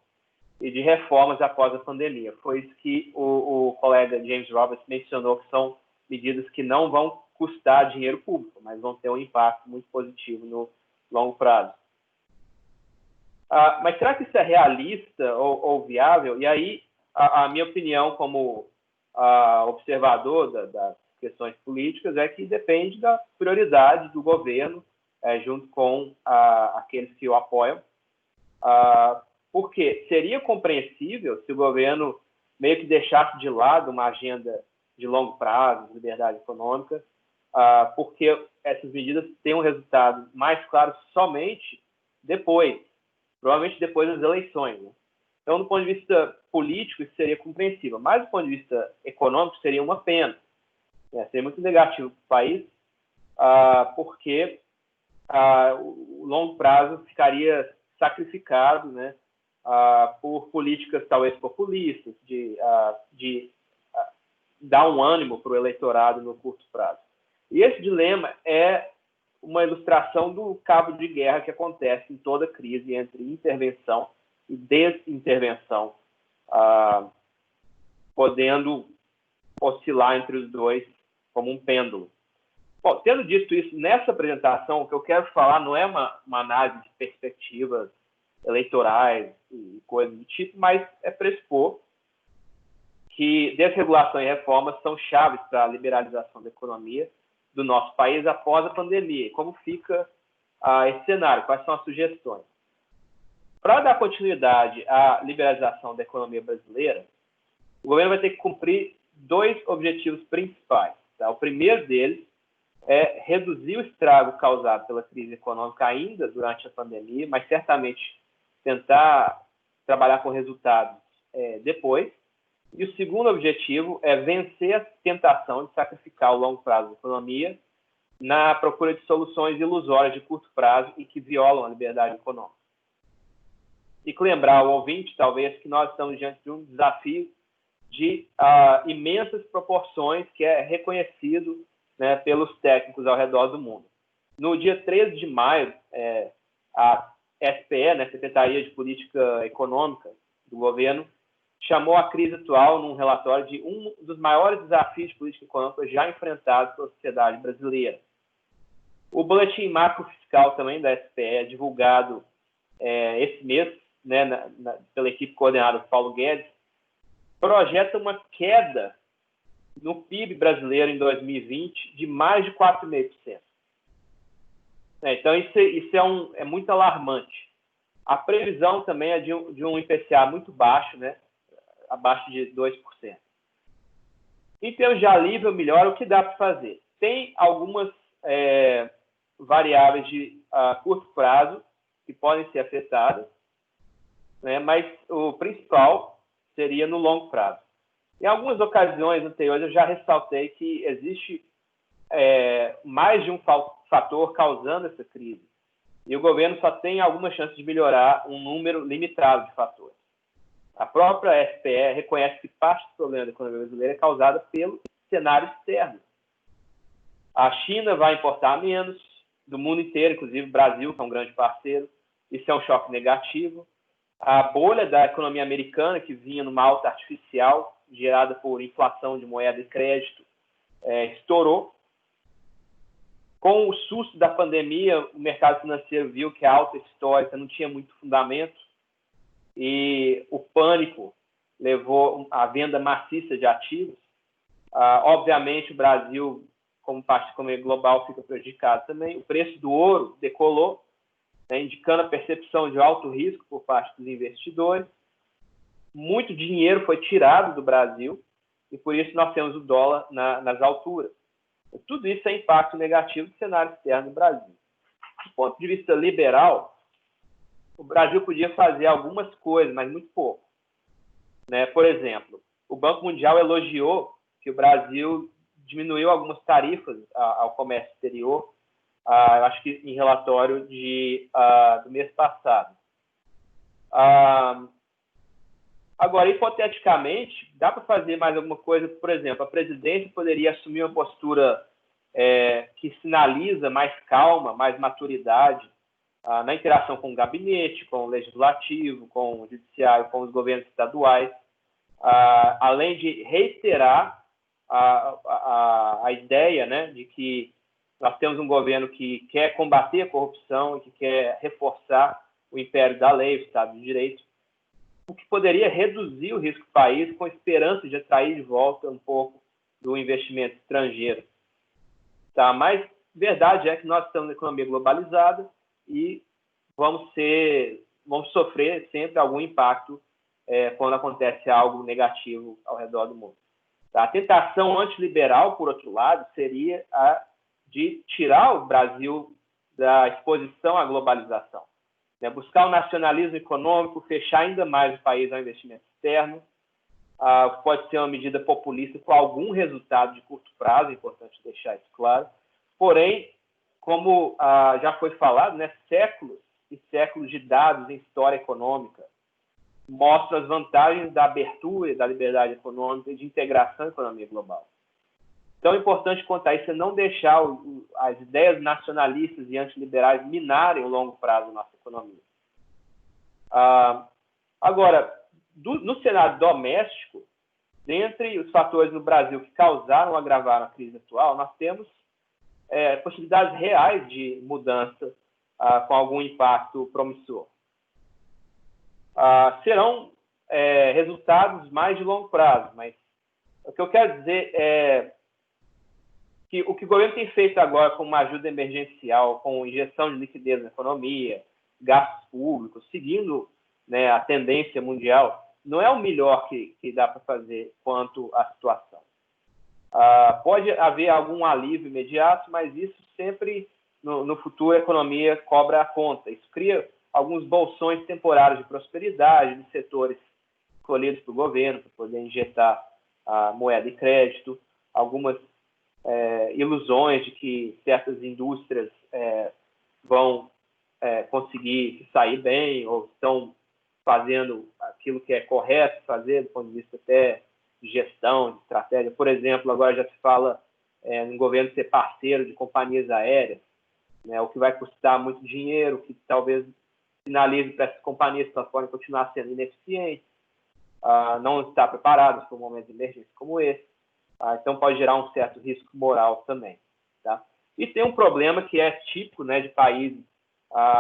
e de reformas após a pandemia. Foi isso que o colega James Roberts mencionou, que são medidas que não vão custar dinheiro público, mas vão ter um impacto muito positivo no longo prazo. Mas será que isso é realista ou viável? E aí, a minha opinião como observador das questões políticas é que depende da prioridade do governo, junto com aqueles que o apoiam, porque seria compreensível se o governo meio que deixasse de lado uma agenda de longo prazo, de liberdade econômica, porque essas medidas têm um resultado mais claro somente depois, provavelmente depois das eleições, né? Então, do ponto de vista político, isso seria compreensível, mas do ponto de vista econômico, seria uma pena. Seria muito negativo para o país, porque o longo prazo ficaria sacrificado, né, por políticas talvez populistas, de dar um ânimo para o eleitorado no curto prazo. E esse dilema é uma ilustração do cabo de guerra que acontece em toda crise entre intervenção e desintervenção, podendo oscilar entre os dois como um pêndulo. Bom, tendo dito isso, nessa apresentação, o que eu quero falar não é uma análise de perspectivas eleitorais e coisas do tipo, mas é pressupor que desregulação e reformas são chaves para a liberalização da economia do nosso país após a pandemia. Como fica esse cenário? Quais são as sugestões? Para dar continuidade à liberalização da economia brasileira, o governo vai ter que cumprir dois objetivos principais. Tá? O primeiro deles é reduzir o estrago causado pela crise econômica ainda durante a pandemia, mas certamente tentar trabalhar com resultados depois. E o segundo objetivo é vencer a tentação de sacrificar o longo prazo da economia na procura de soluções ilusórias de curto prazo e que violam a liberdade econômica. E lembrar ao ouvinte, talvez, que nós estamos diante de um desafio de imensas proporções que é reconhecido, né, pelos técnicos ao redor do mundo. No dia 13 de maio, a SPE, né, Secretaria de Política Econômica do governo, chamou a crise atual num relatório de um dos maiores desafios de política econômica já enfrentados pela sociedade brasileira. O boletim macrofiscal também da SPE, divulgado esse mês, né, pela equipe coordenada por Paulo Guedes, projeta uma queda no PIB brasileiro em 2020 de mais de 4,5%. Então, isso é muito alarmante. A previsão também é de um IPCA muito baixo, né, abaixo de 2%. Em termos de alívio, melhor, o que dá para fazer? Tem algumas variáveis de curto prazo que podem ser afetadas, né, mas o principal seria no longo prazo. Em algumas ocasiões anteriores, eu já ressaltei que existe mais de um fator causando essa crise. E o governo só tem alguma chance de melhorar um número limitado de fatores. A própria SPE reconhece que parte do problema da economia brasileira é causada pelo cenário externo. A China vai importar menos, do mundo inteiro, inclusive o Brasil, que é um grande parceiro. Isso é um choque negativo. A bolha da economia americana, que vinha numa alta artificial, gerada por inflação de moeda e crédito, estourou. Com o susto da pandemia, o mercado financeiro viu que a alta histórica não tinha muito fundamento e o pânico levou à venda maciça de ativos. Obviamente, o Brasil, como parte da economia global, fica prejudicado também. O preço do ouro decolou, né, indicando a percepção de alto risco por parte dos investidores. Muito dinheiro foi tirado do Brasil e por isso nós temos o dólar nas alturas. Tudo isso é impacto negativo do cenário externo do Brasil. Do ponto de vista liberal, o Brasil podia fazer algumas coisas, mas muito pouco. Né? Por exemplo, o Banco Mundial elogiou que o Brasil diminuiu algumas tarifas ao comércio exterior, acho que em relatório do mês passado. Agora, hipoteticamente, dá para fazer mais alguma coisa? Por exemplo, a presidência poderia assumir uma postura que sinaliza mais calma, mais maturidade na interação com o gabinete, com o legislativo, com o judiciário, com os governos estaduais, além de reiterar a ideia, né, de que nós temos um governo que quer combater a corrupção e que quer reforçar o império da lei, o Estado de Direito, o que poderia reduzir o risco do país com a esperança de atrair de volta um pouco do investimento estrangeiro. Tá? Mas verdade é que nós estamos na economia globalizada e vamos sofrer sempre algum impacto quando acontece algo negativo ao redor do mundo. Tá? A tentação antiliberal, por outro lado, seria a de tirar o Brasil da exposição à globalização. Né? Buscar o nacionalismo econômico, fechar ainda mais o país ao investimento externo, pode ser uma medida populista com algum resultado de curto prazo, é importante deixar isso claro. Porém, como já foi falado, né, séculos e séculos de dados em história econômica mostram as vantagens da abertura, da liberdade econômica e de integração à economia global. Então, é importante contar isso, é não deixar as ideias nacionalistas e antiliberais minarem o longo prazo da nossa economia. Agora, no cenário doméstico, dentre os fatores no Brasil que causaram ou agravaram a crise atual, nós temos possibilidades reais de mudança com algum impacto promissor. Serão resultados mais de longo prazo, mas o que eu quero dizer é que o que o governo tem feito agora com uma ajuda emergencial, com injeção de liquidez na economia, gastos públicos, seguindo, né, a tendência mundial, não é o melhor que dá para fazer quanto à situação. Pode haver algum alívio imediato, mas isso sempre, no futuro, a economia cobra a conta. Isso cria alguns bolsões temporários de prosperidade de setores escolhidos pelo governo para poder injetar moeda e crédito, algumas ilusões de que certas indústrias vão conseguir sair bem ou estão fazendo aquilo que é correto fazer do ponto de vista até de gestão, de estratégia. Por exemplo, agora já se fala no governo ser parceiro de companhias aéreas, né, o que vai custar muito dinheiro, que talvez sinalize para essas companhias que elas podem continuar sendo ineficientes, não estar preparadas para um momento de emergência como esse. Então, pode gerar um certo risco moral também. Tá? E tem um problema que é típico, né, de países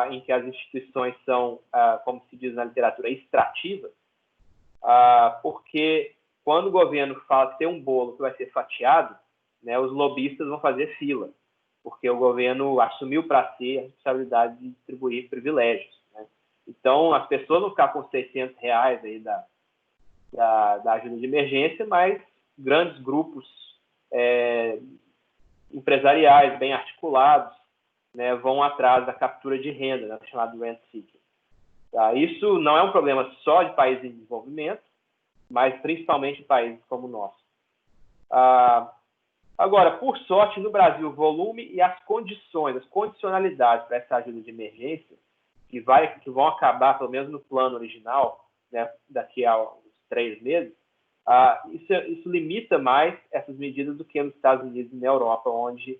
em que as instituições são, como se diz na literatura, extrativas, porque quando o governo fala que tem um bolo que vai ser fatiado, né, os lobistas vão fazer fila, porque o governo assumiu para si a responsabilidade de distribuir privilégios. Né? Então, as pessoas vão ficar com R$600 aí da ajuda de emergência, mas grandes grupos empresariais bem articulados, né, vão atrás da captura de renda, né, chamado rent seeking. Tá? Isso não é um problema só de países em desenvolvimento, mas principalmente em países como o nosso. Agora, por sorte, no Brasil, o volume e as condições, as condicionalidades para essa ajuda de emergência, que vão acabar, pelo menos no plano original, né, daqui a uns 3 meses, isso limita mais essas medidas do que nos Estados Unidos e na Europa, onde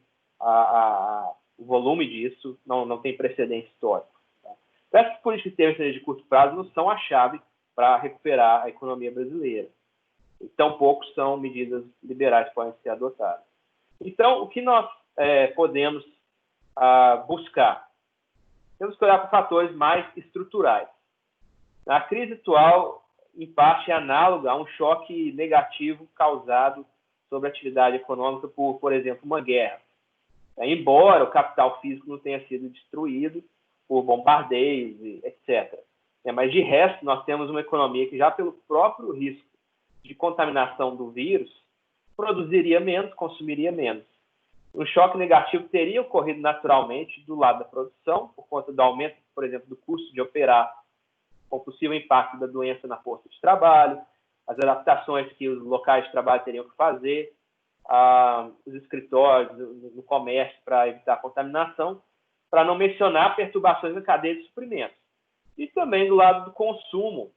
o volume disso não tem precedente histórico. Tá? Então, essas políticas de curto prazo não são a chave para recuperar a economia brasileira. E tampouco são medidas liberais que podem ser adotadas. Então, o que nós podemos buscar? Temos que olhar para fatores mais estruturais. A crise atual, em parte, é análoga a um choque negativo causado sobre a atividade econômica por exemplo, uma guerra. Embora o capital físico não tenha sido destruído por bombardeios, etc. Mas, de resto, nós temos uma economia que, já pelo próprio risco de contaminação do vírus, produziria menos, consumiria menos. Um choque negativo teria ocorrido naturalmente do lado da produção, por conta do aumento, por exemplo, do custo de operar, com o possível impacto da doença na força de trabalho, as adaptações que os locais de trabalho teriam que fazer, os escritórios, no comércio, para evitar a contaminação, para não mencionar perturbações na cadeia de suprimentos. E também do lado do consumo,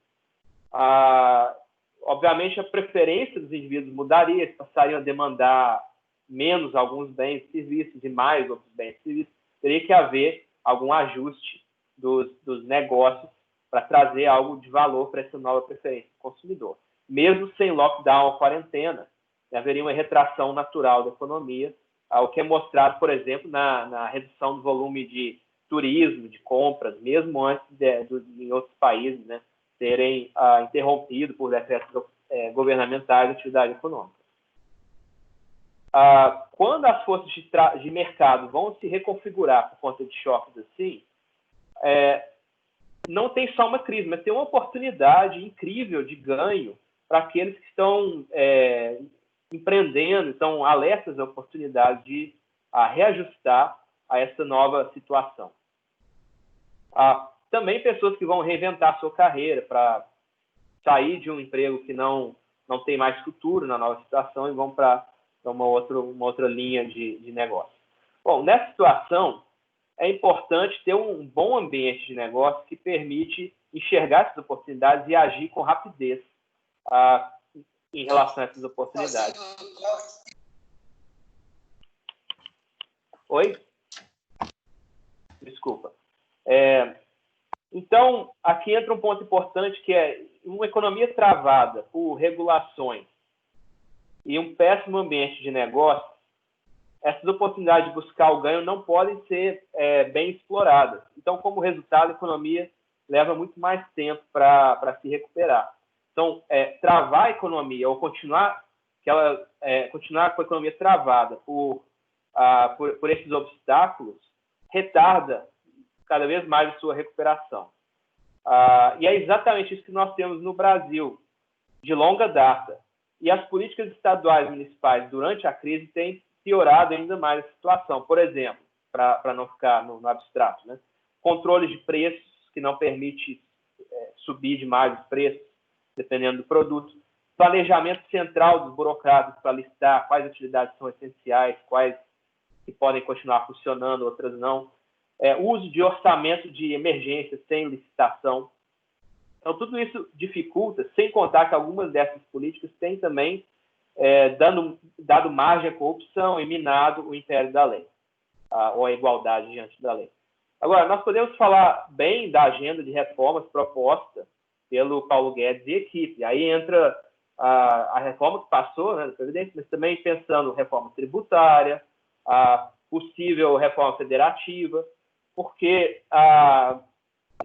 obviamente a preferência dos indivíduos mudaria, eles passariam a demandar menos alguns bens e serviços e mais outros bens e serviços. Teria que haver algum ajuste dos negócios para trazer algo de valor para essa nova preferência do consumidor. Mesmo sem lockdown ou quarentena, haveria uma retração natural da economia, o que é mostrado, por exemplo, na redução do volume de turismo, de compras, mesmo antes em outros países, né, serem interrompidos por decretos governamentais de atividade econômica. Quando as forças de mercado vão se reconfigurar por conta de choques assim, não tem só uma crise, mas tem uma oportunidade incrível de ganho para aqueles que estão empreendendo, estão alertas à oportunidade de reajustar a essa nova situação. Também pessoas que vão reinventar sua carreira para sair de um emprego que não tem mais futuro na nova situação e vão para uma outra linha de negócio. Bom, nessa situação, é importante ter um bom ambiente de negócio que permite enxergar essas oportunidades e agir com rapidez em relação a essas oportunidades. Oi? Desculpa. Então, aqui entra um ponto importante, que é uma economia travada por regulações e um péssimo ambiente de negócio. Essas oportunidades de buscar o ganho não podem ser bem exploradas. Então, como resultado, a economia leva muito mais tempo para se recuperar. Então, travar a economia ou continuar com a economia travada por esses obstáculos retarda cada vez mais a sua recuperação. E é exatamente isso que nós temos no Brasil, de longa data. E as políticas estaduais e municipais durante a crise têm piorado ainda mais a situação. Por exemplo, para não ficar no abstrato, né? Controle de preços, que não permite subir demais os preços, dependendo do produto. Planejamento central dos burocratas para listar quais atividades são essenciais, quais que podem continuar funcionando, outras não. Uso de orçamento de emergência sem licitação. Então, tudo isso dificulta, sem contar que algumas dessas políticas têm também dado margem à corrupção e minado o império da lei, ou a igualdade diante da lei. Agora, nós podemos falar bem da agenda de reformas proposta pelo Paulo Guedes e equipe. Aí entra a reforma que passou, né, da Previdência, mas também pensando reforma tributária, a possível reforma federativa, porque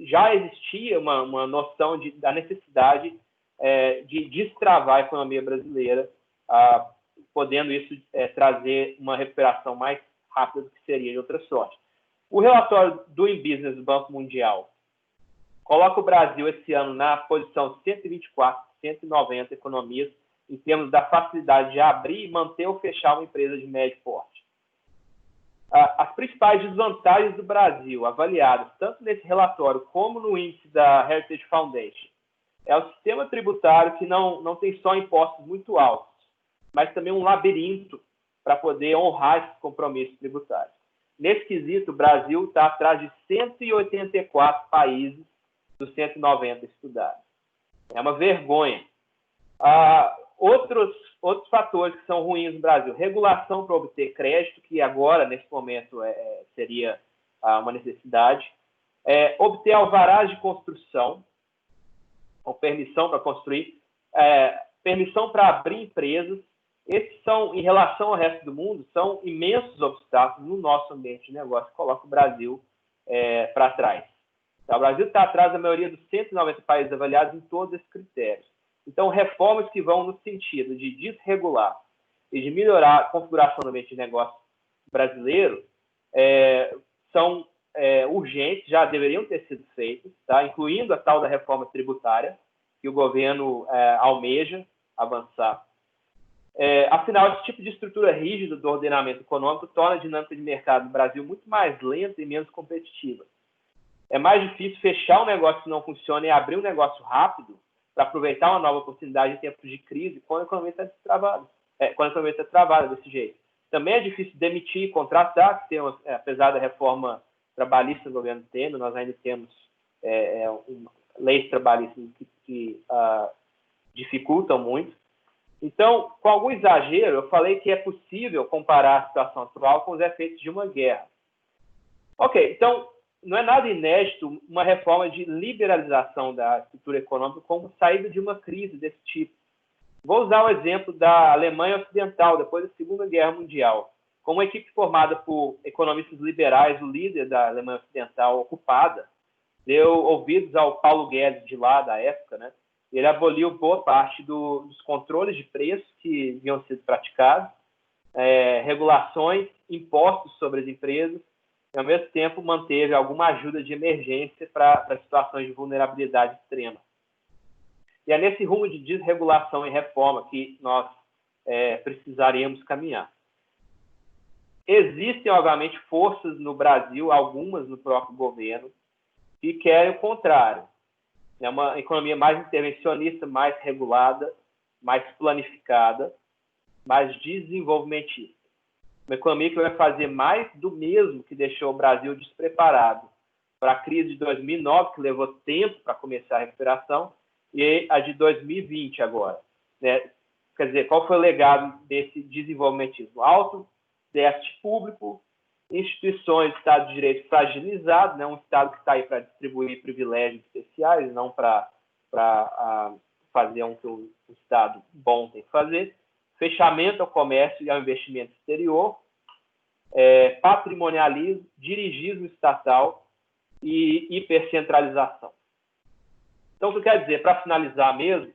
já existia uma noção da necessidade de destravar a economia brasileira, podendo isso trazer uma recuperação mais rápida do que seria de outra sorte. O relatório do Business do Banco Mundial coloca o Brasil esse ano na posição 124, 190 economias, em termos da facilidade de abrir, manter ou fechar uma empresa de médio porte. As principais desvantagens do Brasil, avaliadas tanto nesse relatório como no índice da Heritage Foundation, é o sistema tributário que não tem só impostos muito altos, mas também um labirinto para poder honrar esses compromissos tributários. Nesse quesito, o Brasil está atrás de 184 países dos 190 estudados. É uma vergonha. Outros fatores que são ruins no Brasil: regulação para obter crédito, que agora, nesse momento, seria uma necessidade. Obter alvarás de construção, ou permissão para construir, permissão para abrir empresas. Esses são, em relação ao resto do mundo, são imensos obstáculos no nosso ambiente de negócio que coloca o Brasil para trás. Então, o Brasil está atrás da maioria dos 190 países avaliados em todos esses critérios. Então, reformas que vão no sentido de desregular e de melhorar a configuração do ambiente de negócio brasileiro são urgentes, já deveriam ter sido feitas, tá? Incluindo a tal da reforma tributária, que o governo almeja, avançar. Afinal, esse tipo de estrutura rígida do ordenamento econômico torna a dinâmica de mercado no Brasil muito mais lenta e menos competitiva. É mais difícil fechar um negócio que não funciona e abrir um negócio rápido para aproveitar uma nova oportunidade em tempos de crise quando a economia está destravada. Quando a economia está travada desse jeito. Também é difícil demitir, contratar, apesar da reforma trabalhista do governo tendo, nós ainda temos leis trabalhistas que dificultam muito. Então, com algum exagero, eu falei que é possível comparar a situação atual com os efeitos de uma guerra. Ok, então, não é nada inédito uma reforma de liberalização da estrutura econômica como saída de uma crise desse tipo. Vou usar o exemplo da Alemanha Ocidental, depois da Segunda Guerra Mundial. Com uma equipe formada por economistas liberais, o líder da Alemanha Ocidental ocupada deu ouvidos ao Paulo Guedes de lá, da época, né? Ele aboliu boa parte dos controles de preços que vinham sido praticados, regulações, impostos sobre as empresas, e, ao mesmo tempo, manteve alguma ajuda de emergência para situações de vulnerabilidade extrema. E é nesse rumo de desregulação e reforma que nós precisaríamos caminhar. Existem, obviamente, forças no Brasil, algumas no próprio governo, que querem o contrário. É uma economia mais intervencionista, mais regulada, mais planificada, mais desenvolvimentista. Uma economia que vai fazer mais do mesmo que deixou o Brasil despreparado para a crise de 2009, que levou tempo para começar a recuperação, e a de 2020 agora. Né? Quer dizer, qual foi o legado desse desenvolvimentismo? Alto déficit público, instituições do Estado de Direito fragilizadas, né? Um Estado que está aí para distribuir privilégios especiais, não para fazer o que o Estado bom tem que fazer, fechamento ao comércio e ao investimento exterior, patrimonialismo, dirigismo estatal e hipercentralização. Então, o que quer dizer, para finalizar mesmo,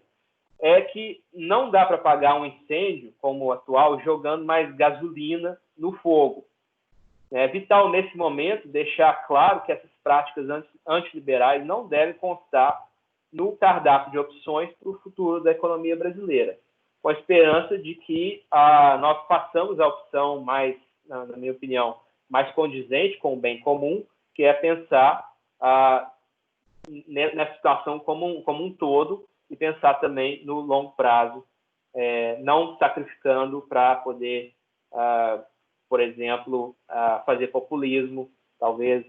é que não dá para apagar um incêndio como o atual jogando mais gasolina no fogo. É vital, nesse momento, deixar claro que essas práticas antiliberais não devem constar no cardápio de opções para o futuro da economia brasileira, com a esperança de que nós façamos a opção mais, na minha opinião, mais condizente com o bem comum, que é pensar nessa situação como um todo e pensar também no longo prazo, não sacrificando para poder, por exemplo, fazer populismo, talvez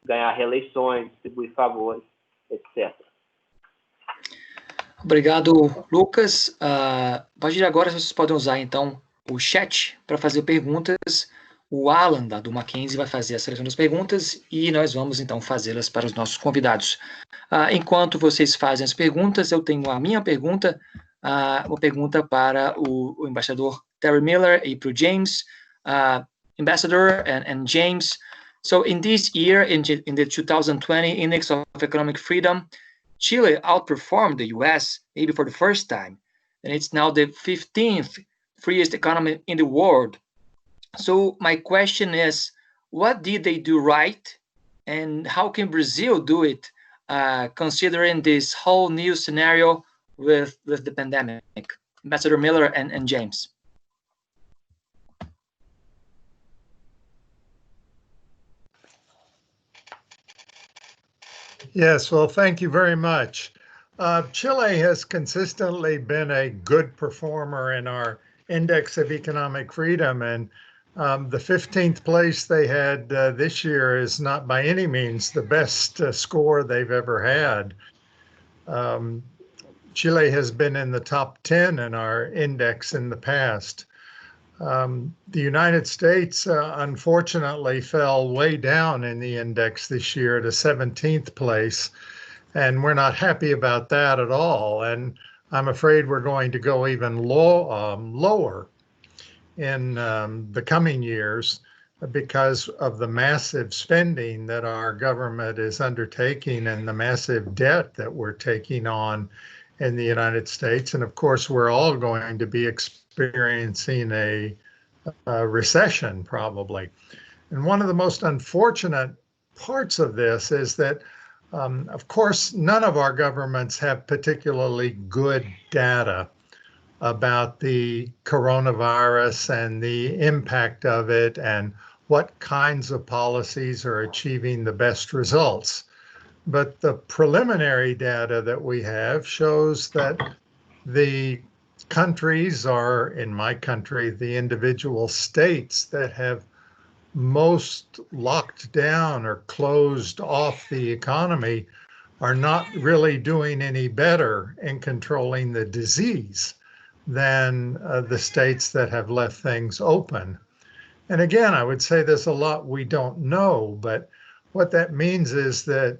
ganhar reeleições, distribuir favores, etc. Obrigado, Lucas. A partir de agora, vocês podem usar, então, o chat para fazer perguntas. O Alan, do Mackenzie, vai fazer a seleção das perguntas e nós vamos, então, fazê-las para os nossos convidados. Enquanto vocês fazem as perguntas, eu tenho a minha pergunta, uma pergunta para o embaixador Terry Miller e para o James. Ambassador and James, so in this year, in the 2020 Index of Economic Freedom, Chile outperformed the US maybe for the first time, and it's now the 15th freest economy in the world. So my question is, what did they do right, and how can Brazil do it, considering this whole new scenario with the pandemic? Ambassador Miller and James. Yes, well, thank you very much. Chile has consistently been a good performer in our Index of Economic Freedom, and the 15th place they had this year is not by any means the best score they've ever had. Chile has been in the top 10 in our index in the past. The United States, unfortunately, fell way down in the index this year to 17th place, and we're not happy about that at all. And I'm afraid we're going to go even lower in the coming years because of the massive spending that our government is undertaking and the massive debt that we're taking on in the United States. And of course, we're all going to be experiencing a recession probably. And one of the most unfortunate parts of this is that, of course, none of our governments have particularly good data about the coronavirus and the impact of it and what kinds of policies are achieving the best results. But the preliminary data that we have shows that the countries are, in my country, the individual states that have most locked down or closed off the economy are not really doing any better in controlling the disease than the states that have left things open. And again, I would say there's a lot we don't know, but what that means is that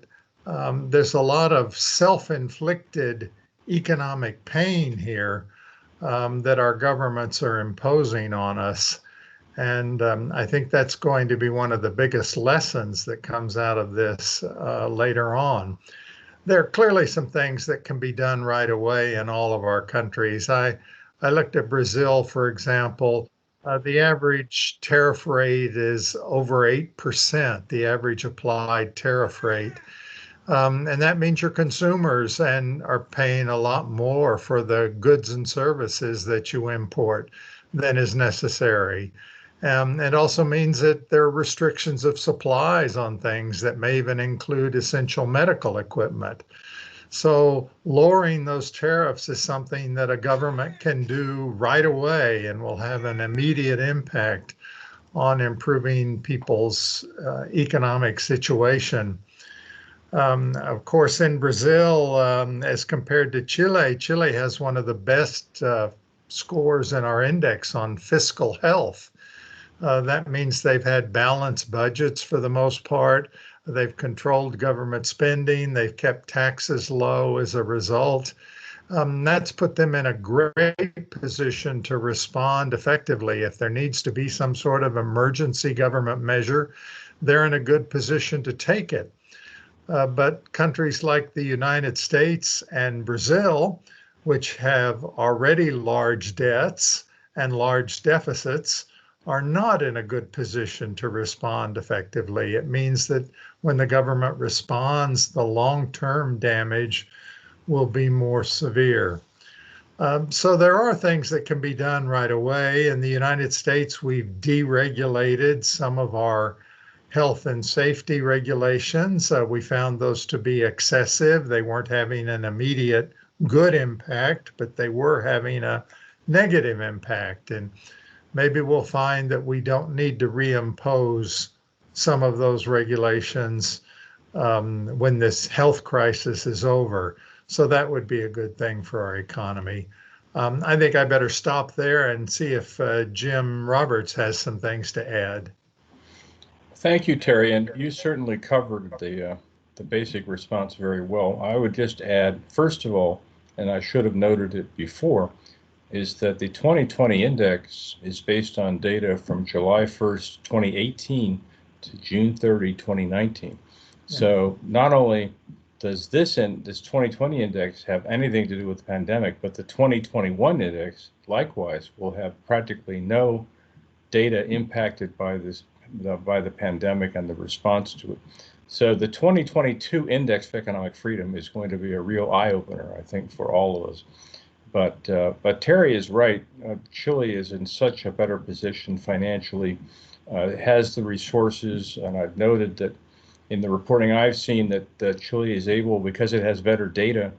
there's a lot of self-inflicted economic pain here that our governments are imposing on us. And I think that's going to be one of the biggest lessons that comes out of this later on. There are clearly some things that can be done right away in all of our countries. I looked at Brazil, for example. The average tariff rate is over 8%, the average applied tariff rate. And that means your consumers are paying a lot more for the goods and services that you import than is necessary. It also means that there are restrictions of supplies on things that may even include essential medical equipment. So lowering those tariffs is something that a government can do right away and will have an immediate impact on improving people's economic situation. Of course, in Brazil, as compared to Chile, Chile has one of the best scores in our index on fiscal health. That means they've had balanced budgets for the most part. They've controlled government spending. They've kept taxes low as a result. That's put them in a great position to respond effectively. If there needs to be some sort of emergency government measure, they're in a good position to take it. But countries like the United States and Brazil, which have already large debts and large deficits, are not in a good position to respond effectively. It means that when the government responds, the long-term damage will be more severe. So there are things that can be done right away. In the United States, we've deregulated some of our health and safety regulations. We found those to be excessive. They weren't having an immediate good impact, but they were having a negative impact. And maybe we'll find that we don't need to reimpose some of those regulations when this health crisis is over. So that would be a good thing for our economy. I think I better stop there and see if Jim Roberts has some things to add. Thank you, Terry, and you certainly covered the basic response very well. I would just add, first of all, and I should have noted it before, is that the 2020 index is based on data from July 1st, 2018 to June 30, 2019. So not only does this 2020 index have anything to do with the pandemic, but the 2021 index, likewise, will have practically no data impacted by the pandemic and the response to it. So the 2022 Index of Economic Freedom is going to be a real eye-opener, I think, for all of us. But Terry is right. Chile is in such a better position financially. It has the resources, and I've noted that in the reporting I've seen that Chile is able, because it has better data,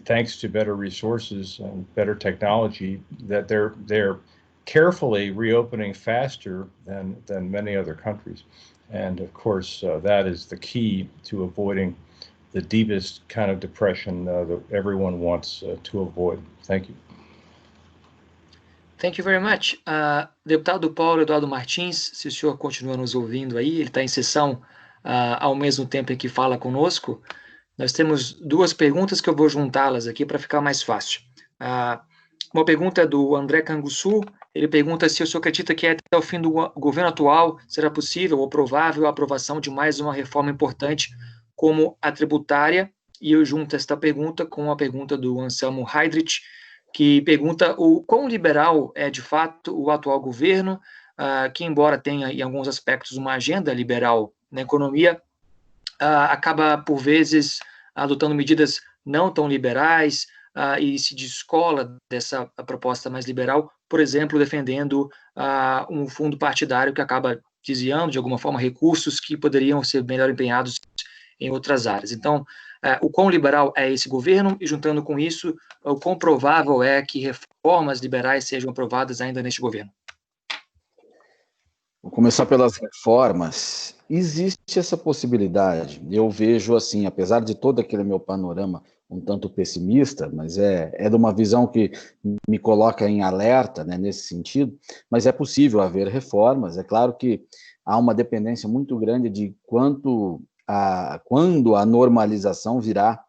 thanks to better resources and better technology, that they're carefully reopening faster than many other countries. And of course, that is the key to avoiding the deepest kind of depression that everyone wants to avoid. Thank you. Thank you very much. Deputado Paulo Eduardo Martins, se o senhor continua nos ouvindo aí, ele está em sessão ao mesmo tempo em que fala conosco. Nós temos duas perguntas que eu vou juntá-las aqui para ficar mais fácil. Uma pergunta é do André Canguçu. Ele pergunta se o senhor acredita que até o fim do governo atual será possível ou provável a aprovação de mais uma reforma importante como a tributária, e eu junto esta pergunta com a pergunta do Anselmo Heydrich, que pergunta o quão liberal é de fato o atual governo, que embora tenha em alguns aspectos uma agenda liberal na economia, acaba por vezes adotando medidas não tão liberais, e se descola dessa proposta mais liberal, por exemplo, defendendo um fundo partidário que acaba desviando, de alguma forma, recursos que poderiam ser melhor empenhados em outras áreas. Então, o quão liberal é esse governo, e juntando com isso, o quão provável é que reformas liberais sejam aprovadas ainda neste governo? Vou começar pelas reformas. Existe essa possibilidade. Eu vejo assim, apesar de todo aquele meu panorama um tanto pessimista, mas é de uma visão que me coloca em alerta, né, nesse sentido, mas é possível haver reformas. É claro que há uma dependência muito grande de quando a normalização virá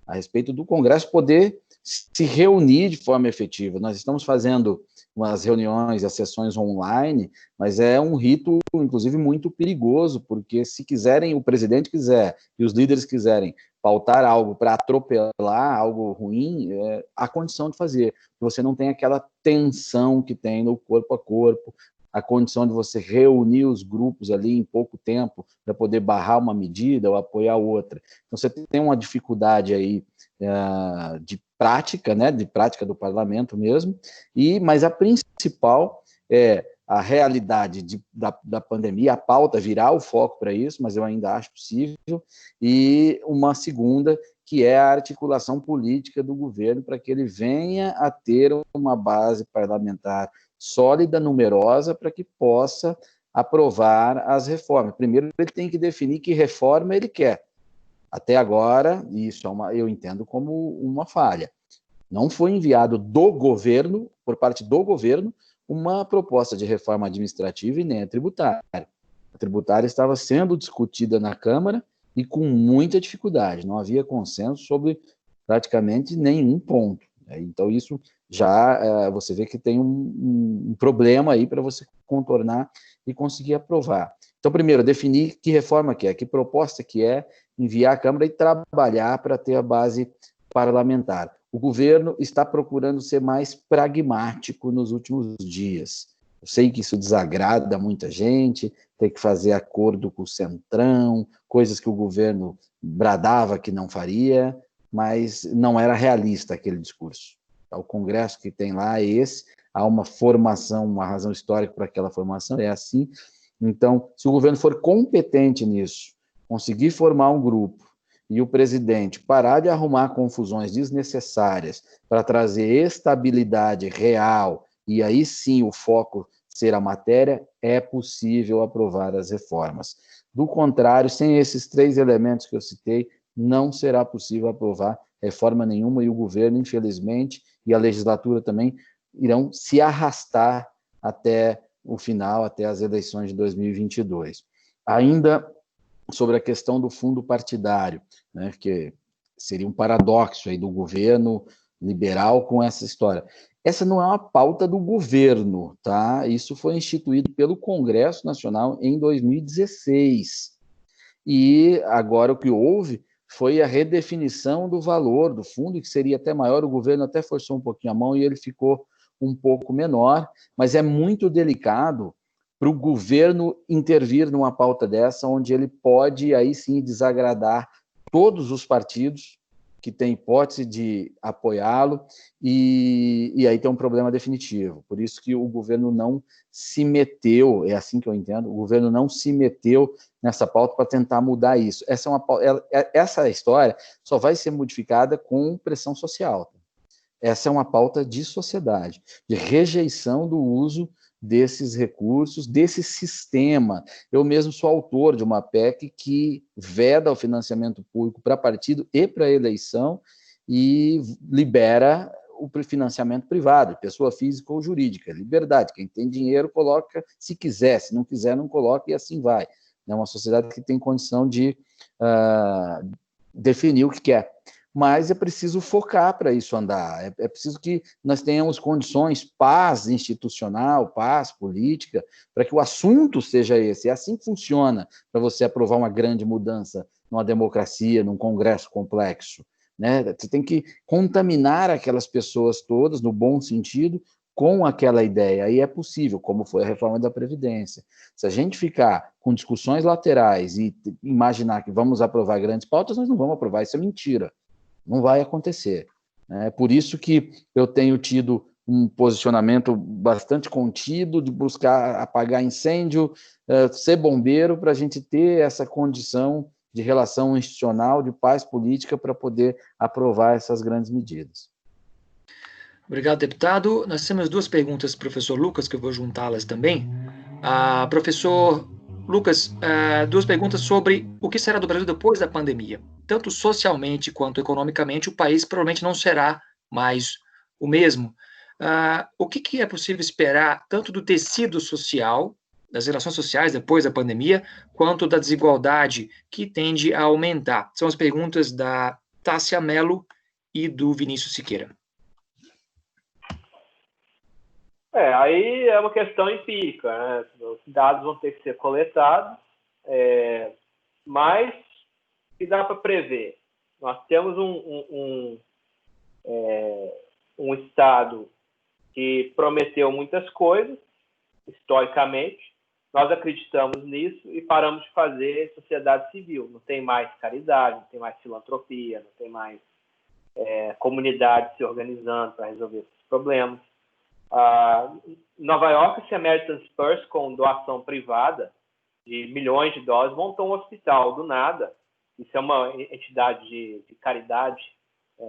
a respeito do Congresso poder se reunir de forma efetiva. Nós estamos fazendo umas reuniões, as sessões online, mas é um rito, inclusive, muito perigoso, porque se quiserem, o presidente quiser e os líderes quiserem pautar algo para atropelar algo ruim, há condição de fazer. Você não tem aquela tensão que tem no corpo a corpo, a condição de você reunir os grupos ali em pouco tempo para poder barrar uma medida ou apoiar outra. Então, você tem uma dificuldade aí de prática, né, de prática do parlamento mesmo, mas a principal é a realidade da pandemia, a pauta virar o foco para isso, mas eu ainda acho possível, e uma segunda, que é a articulação política do governo para que ele venha a ter uma base parlamentar sólida, numerosa, para que possa aprovar as reformas. Primeiro, ele tem que definir que reforma ele quer. Até agora, isso eu entendo como uma falha. Não foi enviado do governo, por parte do governo, uma proposta de reforma administrativa e nem a tributária. A tributária estava sendo discutida na Câmara e com muita dificuldade. Não havia consenso sobre praticamente nenhum ponto. Então, isso já você vê que tem um problema aí para você contornar e conseguir aprovar. Então, primeiro, definir que reforma que é, que proposta que é, enviar à Câmara e trabalhar para ter a base parlamentar. O governo está procurando ser mais pragmático nos últimos dias. Eu sei que isso desagrada muita gente, tem que fazer acordo com o Centrão, coisas que o governo bradava que não faria, mas não era realista aquele discurso. O Congresso que tem lá é esse, há uma formação, uma razão histórica para aquela formação, é assim. Então, se o governo for competente nisso, conseguir formar um grupo, e o presidente parar de arrumar confusões desnecessárias para trazer estabilidade real, e aí sim o foco ser a matéria, é possível aprovar as reformas. Do contrário, sem esses 3 elementos que eu citei, não será possível aprovar reforma nenhuma, e o governo, infelizmente, e a legislatura também, irão se arrastar até o final, até as eleições de 2022. Ainda sobre a questão do fundo partidário, né, que seria um paradoxo aí do governo liberal com essa história. Essa não é uma pauta do governo, tá? Isso foi instituído pelo Congresso Nacional em 2016. E agora o que houve foi a redefinição do valor do fundo, que seria até maior, o governo até forçou um pouquinho a mão e ele ficou um pouco menor, mas é muito delicado para o governo intervir numa pauta dessa, onde ele pode, aí sim, desagradar todos os partidos que têm hipótese de apoiá-lo, e aí tem um problema definitivo. Por isso que o governo não se meteu, é assim que eu entendo, o governo não se meteu nessa pauta para tentar mudar isso. Essa história só vai ser modificada com pressão social. Essa é uma pauta de sociedade, de rejeição do uso desses recursos, desse sistema. Eu mesmo sou autor de uma PEC que veda o financiamento público para partido e para eleição e libera o financiamento privado, pessoa física ou jurídica. Liberdade, quem tem dinheiro coloca se quiser, se não quiser não coloca e assim vai. É uma sociedade que tem condição de definir o que quer. Mas é preciso focar para isso andar, é preciso que nós tenhamos condições, paz institucional, paz política, para que o assunto seja esse. É assim que funciona para você aprovar uma grande mudança numa democracia, num congresso complexo, né? Você tem que contaminar aquelas pessoas todas, no bom sentido, com aquela ideia. Aí é possível, como foi a reforma da Previdência. Se a gente ficar com discussões laterais e imaginar que vamos aprovar grandes pautas, nós não vamos aprovar, isso é mentira. Não vai acontecer. É por isso que eu tenho tido um posicionamento bastante contido de buscar apagar incêndio, ser bombeiro, para a gente ter essa condição de relação institucional, de paz política, para poder aprovar essas grandes medidas. Obrigado, deputado. Nós temos duas perguntas do professor Lucas, que eu vou juntá-las também. Professor Lucas, duas perguntas sobre o que será do Brasil depois da pandemia. Tanto socialmente quanto economicamente, o país provavelmente não será mais o mesmo. O que é possível esperar tanto do tecido social, das relações sociais depois da pandemia, quanto da desigualdade que tende a aumentar? São as perguntas da Tássia Mello e do Vinícius Siqueira. Aí é uma questão empírica, né? Os dados vão ter que ser coletados, mas que dá para prever. Nós temos um Estado que prometeu muitas coisas, historicamente, nós acreditamos nisso e paramos de fazer sociedade civil. Não tem mais caridade, não tem mais filantropia, não tem mais comunidade se organizando para resolver esses problemas. Nova York Samaritan's Purse, com doação privada de milhões de dólares, montou um hospital do nada. Isso é uma entidade de caridade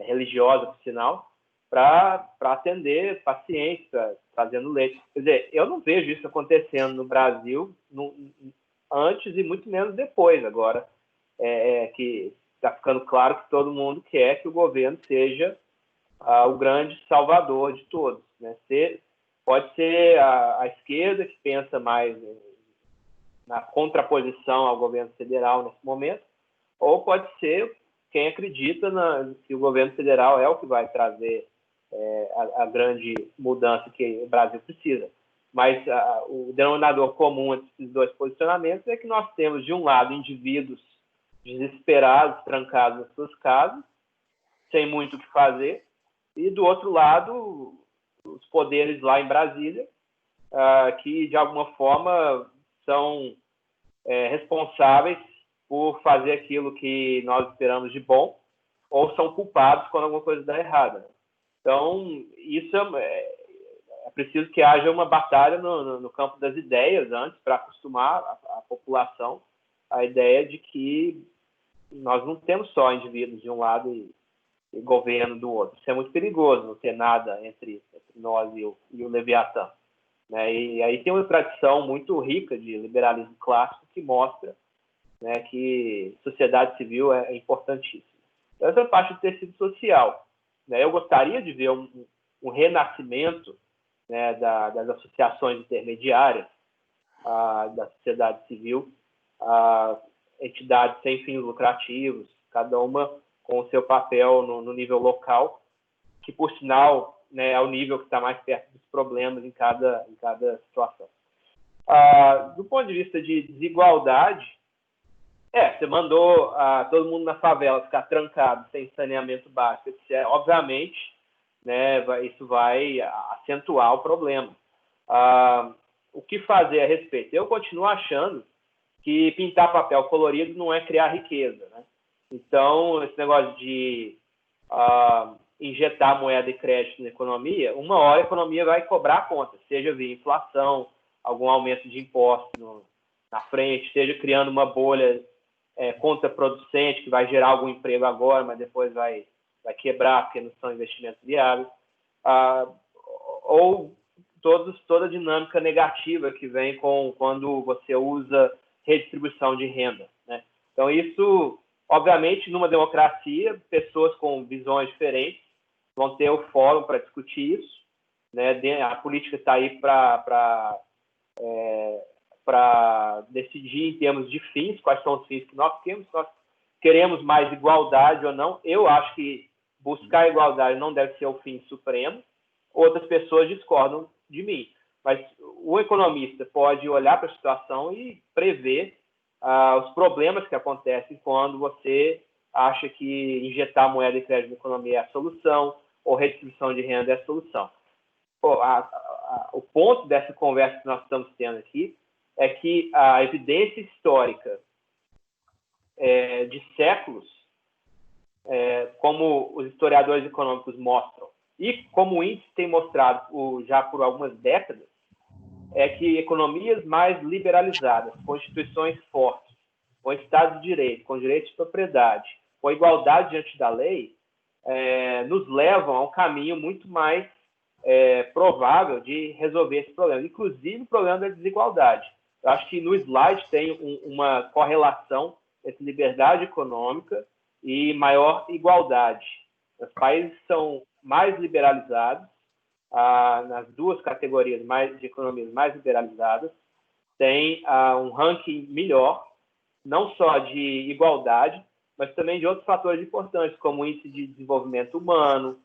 religiosa, por sinal, para atender pacientes, trazendo leite. Quer dizer, eu não vejo isso acontecendo no Brasil antes e muito menos depois. Agora, que está ficando claro que todo mundo quer que o governo seja o grande salvador de todos, né? Pode ser a esquerda, que pensa mais na contraposição ao governo federal nesse momento, ou pode ser quem acredita que o governo federal é o que vai trazer a grande mudança que o Brasil precisa. Mas o denominador comum entre esses dois posicionamentos é que nós temos, de um lado, indivíduos desesperados, trancados nas suas casas, sem muito o que fazer, e, do outro lado, os poderes lá em Brasília, que, de alguma forma, são responsáveis por fazer aquilo que nós esperamos de bom, ou são culpados quando alguma coisa dá errada. Então, isso é preciso que haja uma batalha no campo das ideias antes, para acostumar a população à ideia de que nós não temos só indivíduos de um lado e governo do outro. Isso é muito perigoso, não ter nada entre nós e o Leviatã, né? E aí tem uma tradição muito rica de liberalismo clássico que mostra, né, que sociedade civil é importantíssima. Então, essa é a parte do tecido social, né? Eu gostaria de ver um renascimento, né, das associações intermediárias, da sociedade civil, entidades sem fins lucrativos, cada uma com o seu papel no nível local, que, por sinal, né, é o nível que está mais perto dos problemas em cada situação. Do ponto de vista de desigualdade, você mandou todo mundo na favela ficar trancado, sem saneamento básico, etc. Obviamente, né, isso vai acentuar o problema. O que fazer a respeito? Eu continuo achando que pintar papel colorido não é criar riqueza, né? Então, esse negócio de injetar moeda e crédito na economia, uma hora a economia vai cobrar a conta, seja via inflação, algum aumento de impostos na frente, seja criando uma bolha contraproducente que vai gerar algum emprego agora, mas depois vai quebrar porque não são investimentos viáveis, ou toda a dinâmica negativa que vem quando você usa redistribuição de renda, né? Então, isso, obviamente, numa democracia, pessoas com visões diferentes vão ter o fórum para discutir isso, né? A política está aí para decidir em termos de fins, quais são os fins que nós queremos. Nós queremos mais igualdade ou não. Eu acho que buscar igualdade não deve ser o fim supremo. Outras pessoas discordam de mim. Mas o economista pode olhar para a situação e prever os problemas que acontecem quando você acha que injetar moeda e crédito na economia é a solução, ou redistribuição de renda é a solução. O ponto dessa conversa que nós estamos tendo aqui é que a evidência histórica de séculos como os historiadores econômicos mostram, e como o índice tem mostrado já por algumas décadas, é que economias mais liberalizadas, com instituições fortes, com Estado de Direito, com direito de propriedade, com igualdade diante da lei, nos levam a um caminho muito mais provável de resolver esse problema, inclusive o problema da desigualdade. Eu acho que no slide tem uma correlação entre liberdade econômica e maior igualdade. Os países são mais liberalizados, nas duas categorias de economias mais liberalizadas, tem um ranking melhor, não só de igualdade, mas também de outros fatores importantes, como o índice de desenvolvimento humano,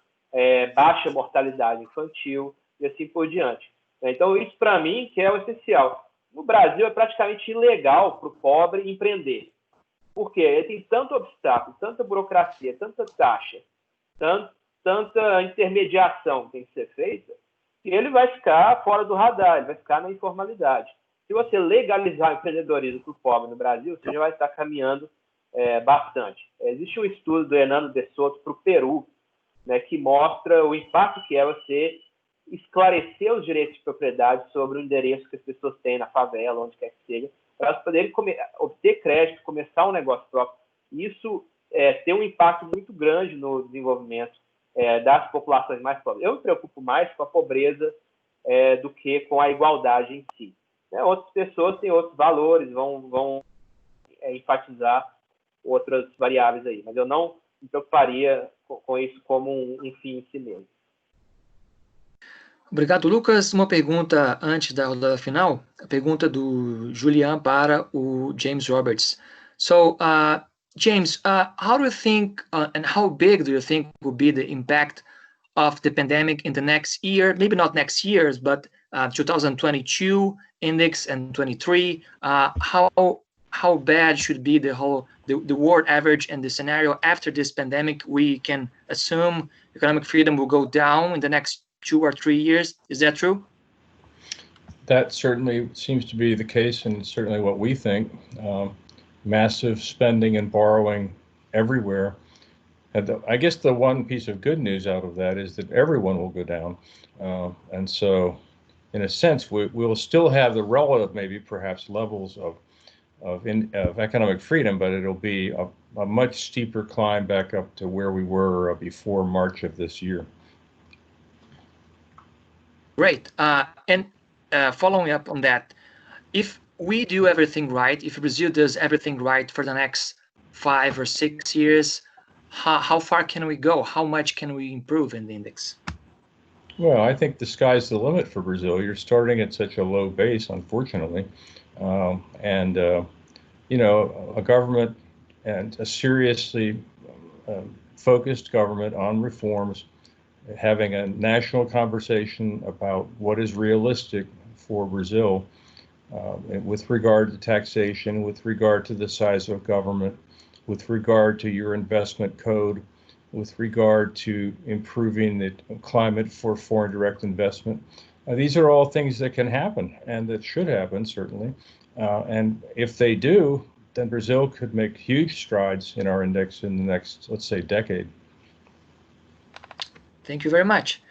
baixa mortalidade infantil e assim por diante. Então, isso para mim que é o essencial. No Brasil, é praticamente ilegal para o pobre empreender. Por quê? Ele tem tanto obstáculo, tanta burocracia, tanta taxa, tanta intermediação que tem que ser feita, que ele vai ficar fora do radar, ele vai ficar na informalidade. Se você legalizar o empreendedorismo para o pobre no Brasil, você já vai estar caminhando bastante. Existe um estudo do Hernando de Soto para o Peru, né, que mostra o impacto que é você esclarecer os direitos de propriedade sobre o endereço que as pessoas têm na favela, onde quer que seja, para elas poderem obter crédito, começar um negócio próprio. Isso tem um impacto muito grande no desenvolvimento das populações mais pobres. Eu me preocupo mais com a pobreza do que com a igualdade em si. Outras pessoas têm outros valores, vão enfatizar outras variáveis aí, mas eu não me preocuparia com isso como um fim em si mesmo. Obrigado, Lucas. Uma pergunta antes da rodada final, a pergunta do Julian para o James Roberts. So, James, how do you think and how big do you think will be the impact of the pandemic in the next year? Maybe not next year's, but 2022 index and 23. How bad should be the world average and the scenario after this pandemic? We can assume economic freedom will go down in the next 2 or 3 years. Is that true? That certainly seems to be the case, and certainly what we think. Massive spending and borrowing everywhere. And I guess the one piece of good news out of that is that everyone will go down. And so, in a sense, we'll still have the relative, maybe perhaps levels of economic freedom, but it'll be a much steeper climb back up to where we were before March of this year. Great. And following up on that, if we do everything right, if Brazil does everything right for the next 5 or 6 years, how far can we go? How much can we improve in the index? Well, I think the sky's the limit for Brazil. You're starting at such a low base, unfortunately. A government and a seriously focused government on reforms, having a national conversation about what is realistic for Brazil with regard to taxation, with regard to the size of government, with regard to your investment code, with regard to improving the climate for foreign direct investment. These are all things that can happen and that should happen, certainly. And if they do, then Brazil could make huge strides in our index in the next, let's say, decade. Thank you very much.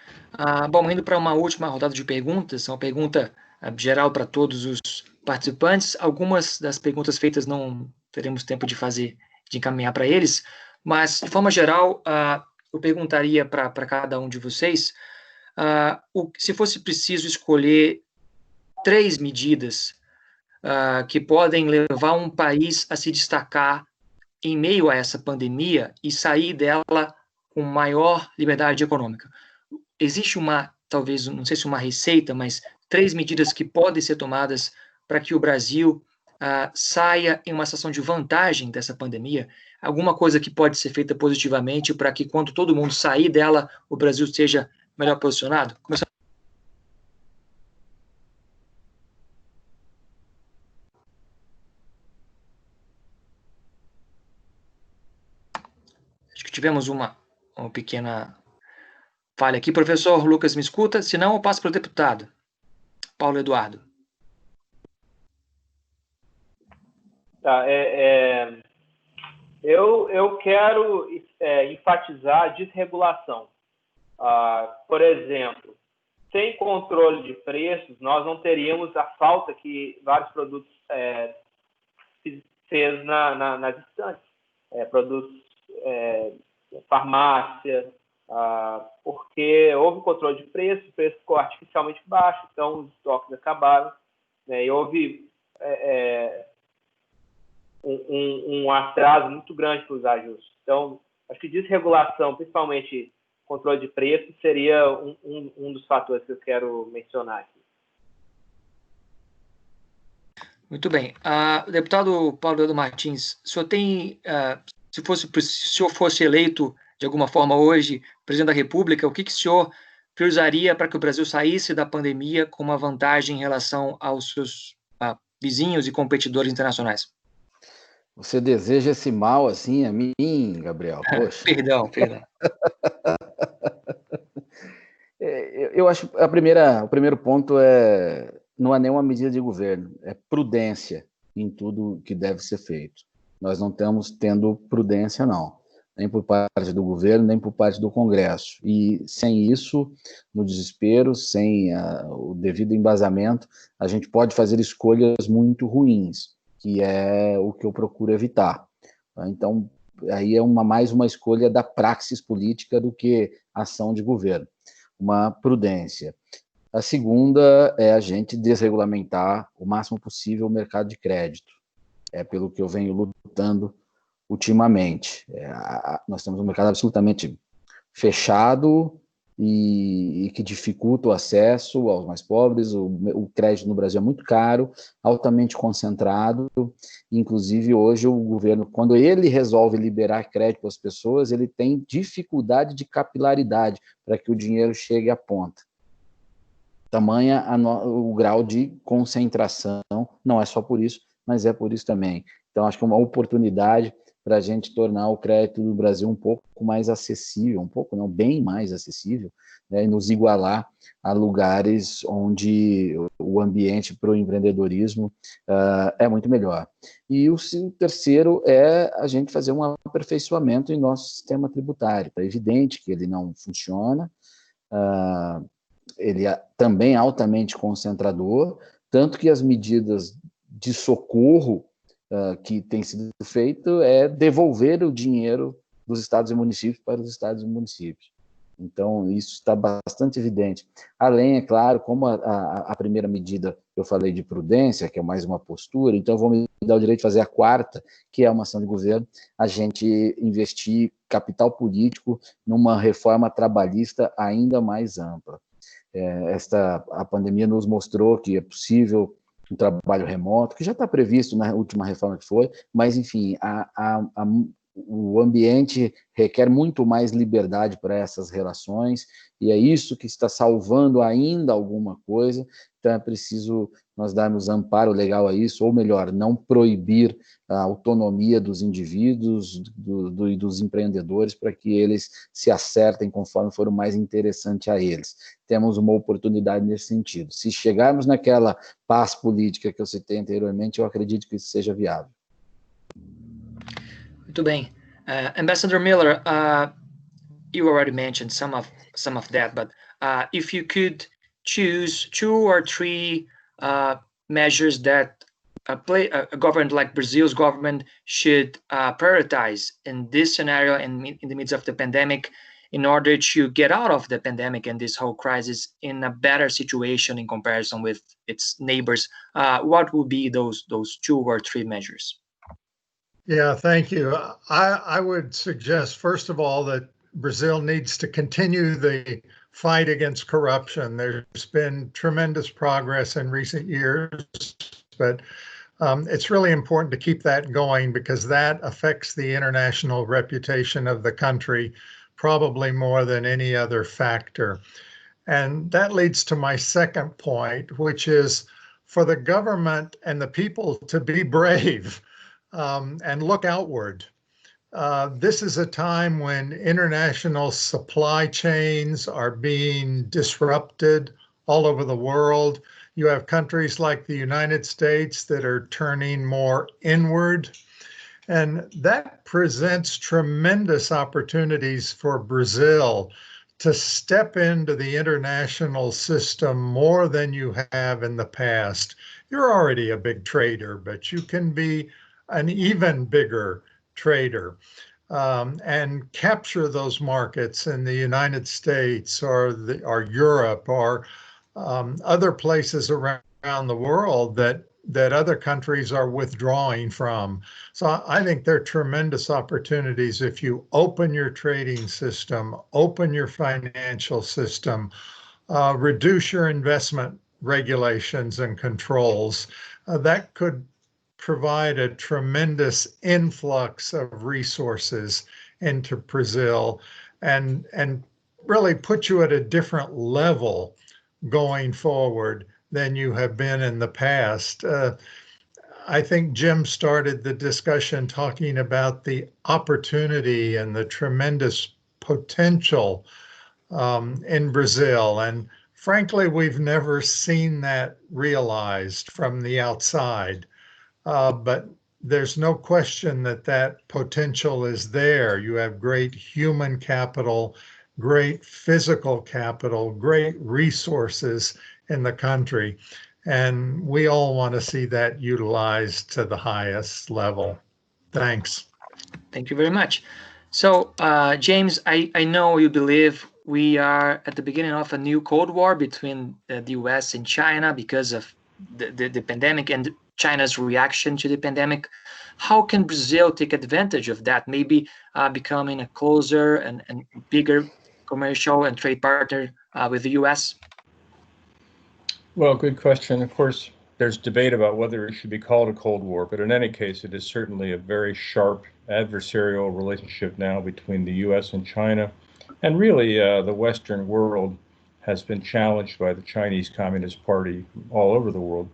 Bom, indo para uma última rodada de perguntas, uma pergunta geral para todos os participantes. Algumas das perguntas feitas não teremos tempo de encaminhar para eles, mas, de forma geral, eu perguntaria para cada um de vocês se fosse preciso escolher 3 medidas que podem levar um país a se destacar em meio a essa pandemia e sair dela com maior liberdade econômica. Existe talvez, não sei se uma receita, mas 3 medidas que podem ser tomadas para que o Brasil saia em uma situação de vantagem dessa pandemia? Alguma coisa que pode ser feita positivamente para que, quando todo mundo sair dela, o Brasil esteja melhor posicionado? Começando. Acho que tivemos uma pequena falha aqui. Professor Lucas, me escuta? Se não, eu passo para o deputado Paulo Eduardo. Tá, eu quero enfatizar a desregulação. Por exemplo, sem controle de preços, nós não teríamos a falta que vários produtos fez nas estantes. Produtos farmácia, porque houve controle de preço, o preço ficou artificialmente baixo, então os estoques acabaram, né, e houve um atraso muito grande para os ajustes. Então, acho que desregulação, principalmente controle de preço, seria um dos fatores que eu quero mencionar aqui. Muito bem. Deputado Paulo Eduardo Martins, o senhor tem, se o senhor fosse eleito de alguma forma hoje presidente da República, o que o senhor priorizaria para que o Brasil saísse da pandemia com uma vantagem em relação aos seus vizinhos e competidores internacionais? Você deseja esse mal assim a mim, Gabriel? Poxa. Perdão. Eu acho o primeiro ponto não há nenhuma medida de governo, é prudência em tudo que deve ser feito. Nós não estamos tendo prudência, não, nem por parte do governo, nem por parte do Congresso. E sem isso, no desespero, sem o devido embasamento, a gente pode fazer escolhas muito ruins, que é o que eu procuro evitar. Então, aí é mais uma escolha da praxis política do que ação de governo. Uma prudência. A segunda é a gente desregulamentar o máximo possível o mercado de crédito. É pelo que eu venho lutando ultimamente. Nós temos um mercado absolutamente fechado e que dificulta o acesso aos mais pobres. O crédito no Brasil é muito caro, altamente concentrado. Inclusive, hoje, o governo, quando ele resolve liberar crédito para as pessoas, ele tem dificuldade de capilaridade para que o dinheiro chegue à ponta. Tamanha o grau de concentração, não é só por isso, mas é por isso também. Então, acho que é uma oportunidade para a gente tornar o crédito do Brasil um pouco mais acessível, um pouco não, bem mais acessível, né, e nos igualar a lugares onde o ambiente para o empreendedorismo é muito melhor. E o terceiro é a gente fazer um aperfeiçoamento em nosso sistema tributário. É evidente que ele não funciona, ele é também altamente concentrador, tanto que as medidas de socorro que tem sido feito é devolver o dinheiro dos estados e municípios para os estados e municípios. Então, isso está bastante evidente. Além, é claro, como a primeira medida eu falei de prudência, que é mais uma postura, então eu vou me dar o direito de fazer a quarta, que é uma ação de governo, a gente investir capital político numa reforma trabalhista ainda mais ampla. A pandemia nos mostrou que é possível um trabalho remoto, que já está previsto na última reforma que foi, mas, enfim, o ambiente requer muito mais liberdade para essas relações, e é isso que está salvando ainda alguma coisa. Então é preciso nós darmos amparo legal a isso, ou melhor, não proibir a autonomia dos indivíduos e dos empreendedores para que eles se acertem conforme for o mais interessante a eles. Temos uma oportunidade nesse sentido. Se chegarmos naquela paz política que eu citei anteriormente, eu acredito que isso seja viável. Muito bem. Ambassador Miller, you already mentioned some of that, but if you could choose 2 or 3 measures that a government like Brazil's government should prioritize in this scenario and in the midst of the pandemic in order to get out of the pandemic and this whole crisis in a better situation in comparison with its neighbors, what would be those 2 or 3 measures? Yeah, thank you. I would suggest, first of all, that Brazil needs to continue the fight against corruption. There's been tremendous progress in recent years, but it's really important to keep that going because that affects the international reputation of the country probably more than any other factor. And that leads to my second point, which is for the government and the people to be brave. And look outward. This is a time when international supply chains are being disrupted all over the world. You have countries like the United States that are turning more inward. And that presents tremendous opportunities for Brazil to step into the international system more than you have in the past. You're already a big trader, but you can be an even bigger trader and capture those markets in the United States or Europe or other places around the world that other countries are withdrawing from. So I think there are tremendous opportunities if you open your trading system, open your financial system, reduce your investment regulations and controls. That could provide a tremendous influx of resources into Brazil and really put you at a different level going forward than you have been in the past. I think Jim started the discussion talking about the opportunity and the tremendous potential in Brazil. And frankly, we've never seen that realized from the outside. But there's no question that potential is there. You have great human capital, great physical capital, great resources in the country. And we all want to see that utilized to the highest level. Thanks. Thank you very much. So, James, I know you believe we are at the beginning of a new Cold War between the US and China because of the pandemic and China's reaction to the pandemic. How can Brazil take advantage of that, maybe becoming a closer and bigger commercial and trade partner with the US? Well, good question. Of course, there's debate about whether it should be called a Cold War, but in any case, it is certainly a very sharp adversarial relationship now between the US and China. And really, the Western world has been challenged by the Chinese Communist Party all over the world.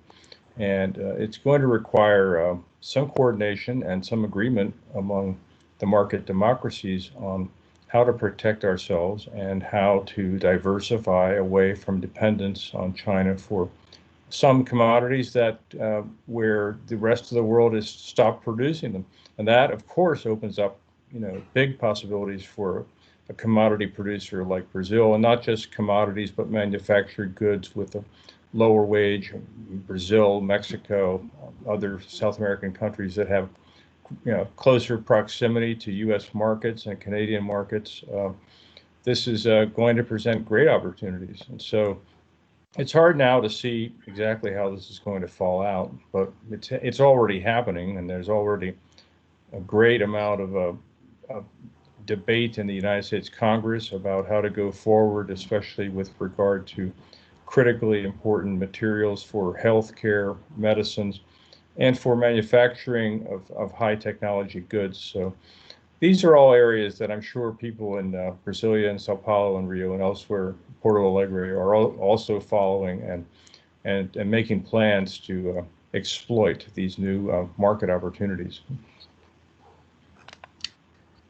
And it's going to require some coordination and some agreement among the market democracies on how to protect ourselves and how to diversify away from dependence on China for some commodities that where the rest of the world has stopped producing them. And that, of course, opens up, big possibilities for a commodity producer like Brazil, and not just commodities, but manufactured goods with a lower wage. Brazil, Mexico, other South American countries that have closer proximity to U.S. markets and Canadian markets. This is going to present great opportunities. And so it's hard now to see exactly how this is going to fall out, but it's already happening, and there's already a great amount of debate in the United States Congress about how to go forward, especially with regard to critically important materials for healthcare, medicines, and for manufacturing of high technology goods. So these are all areas that I'm sure people in Brasilia and Sao Paulo and Rio and elsewhere, Porto Alegre, are also following and making plans to exploit these new market opportunities.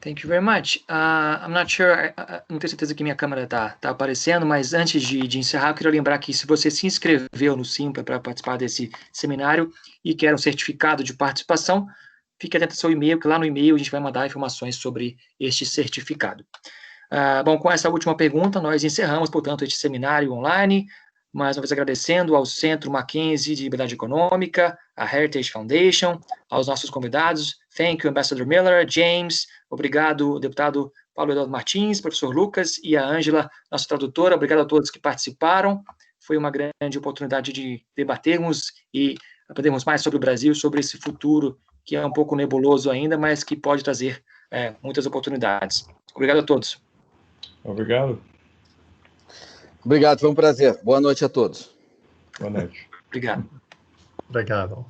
Thank you very much. I'm not sure, não tenho certeza que minha câmera tá aparecendo, mas antes de encerrar, eu queria lembrar que se você se inscreveu no Simpla para participar desse seminário e quer um certificado de participação, fique atento ao seu e-mail, que lá no e-mail a gente vai mandar informações sobre este certificado. Bom, com essa última pergunta, nós encerramos, portanto, este seminário online, mais uma vez agradecendo ao Centro Mackenzie de Liberdade Econômica, a Heritage Foundation, aos nossos convidados. Thank you, Ambassador Miller, James, obrigado, deputado Paulo Eduardo Martins, professor Lucas e a Ângela, nossa tradutora. Obrigado a todos que participaram. Foi uma grande oportunidade de debatermos e aprendermos mais sobre o Brasil, sobre esse futuro que é um pouco nebuloso ainda, mas que pode trazer muitas oportunidades. Obrigado a todos. Obrigado. Obrigado, foi um prazer. Boa noite a todos. Boa noite. Obrigado. Obrigado.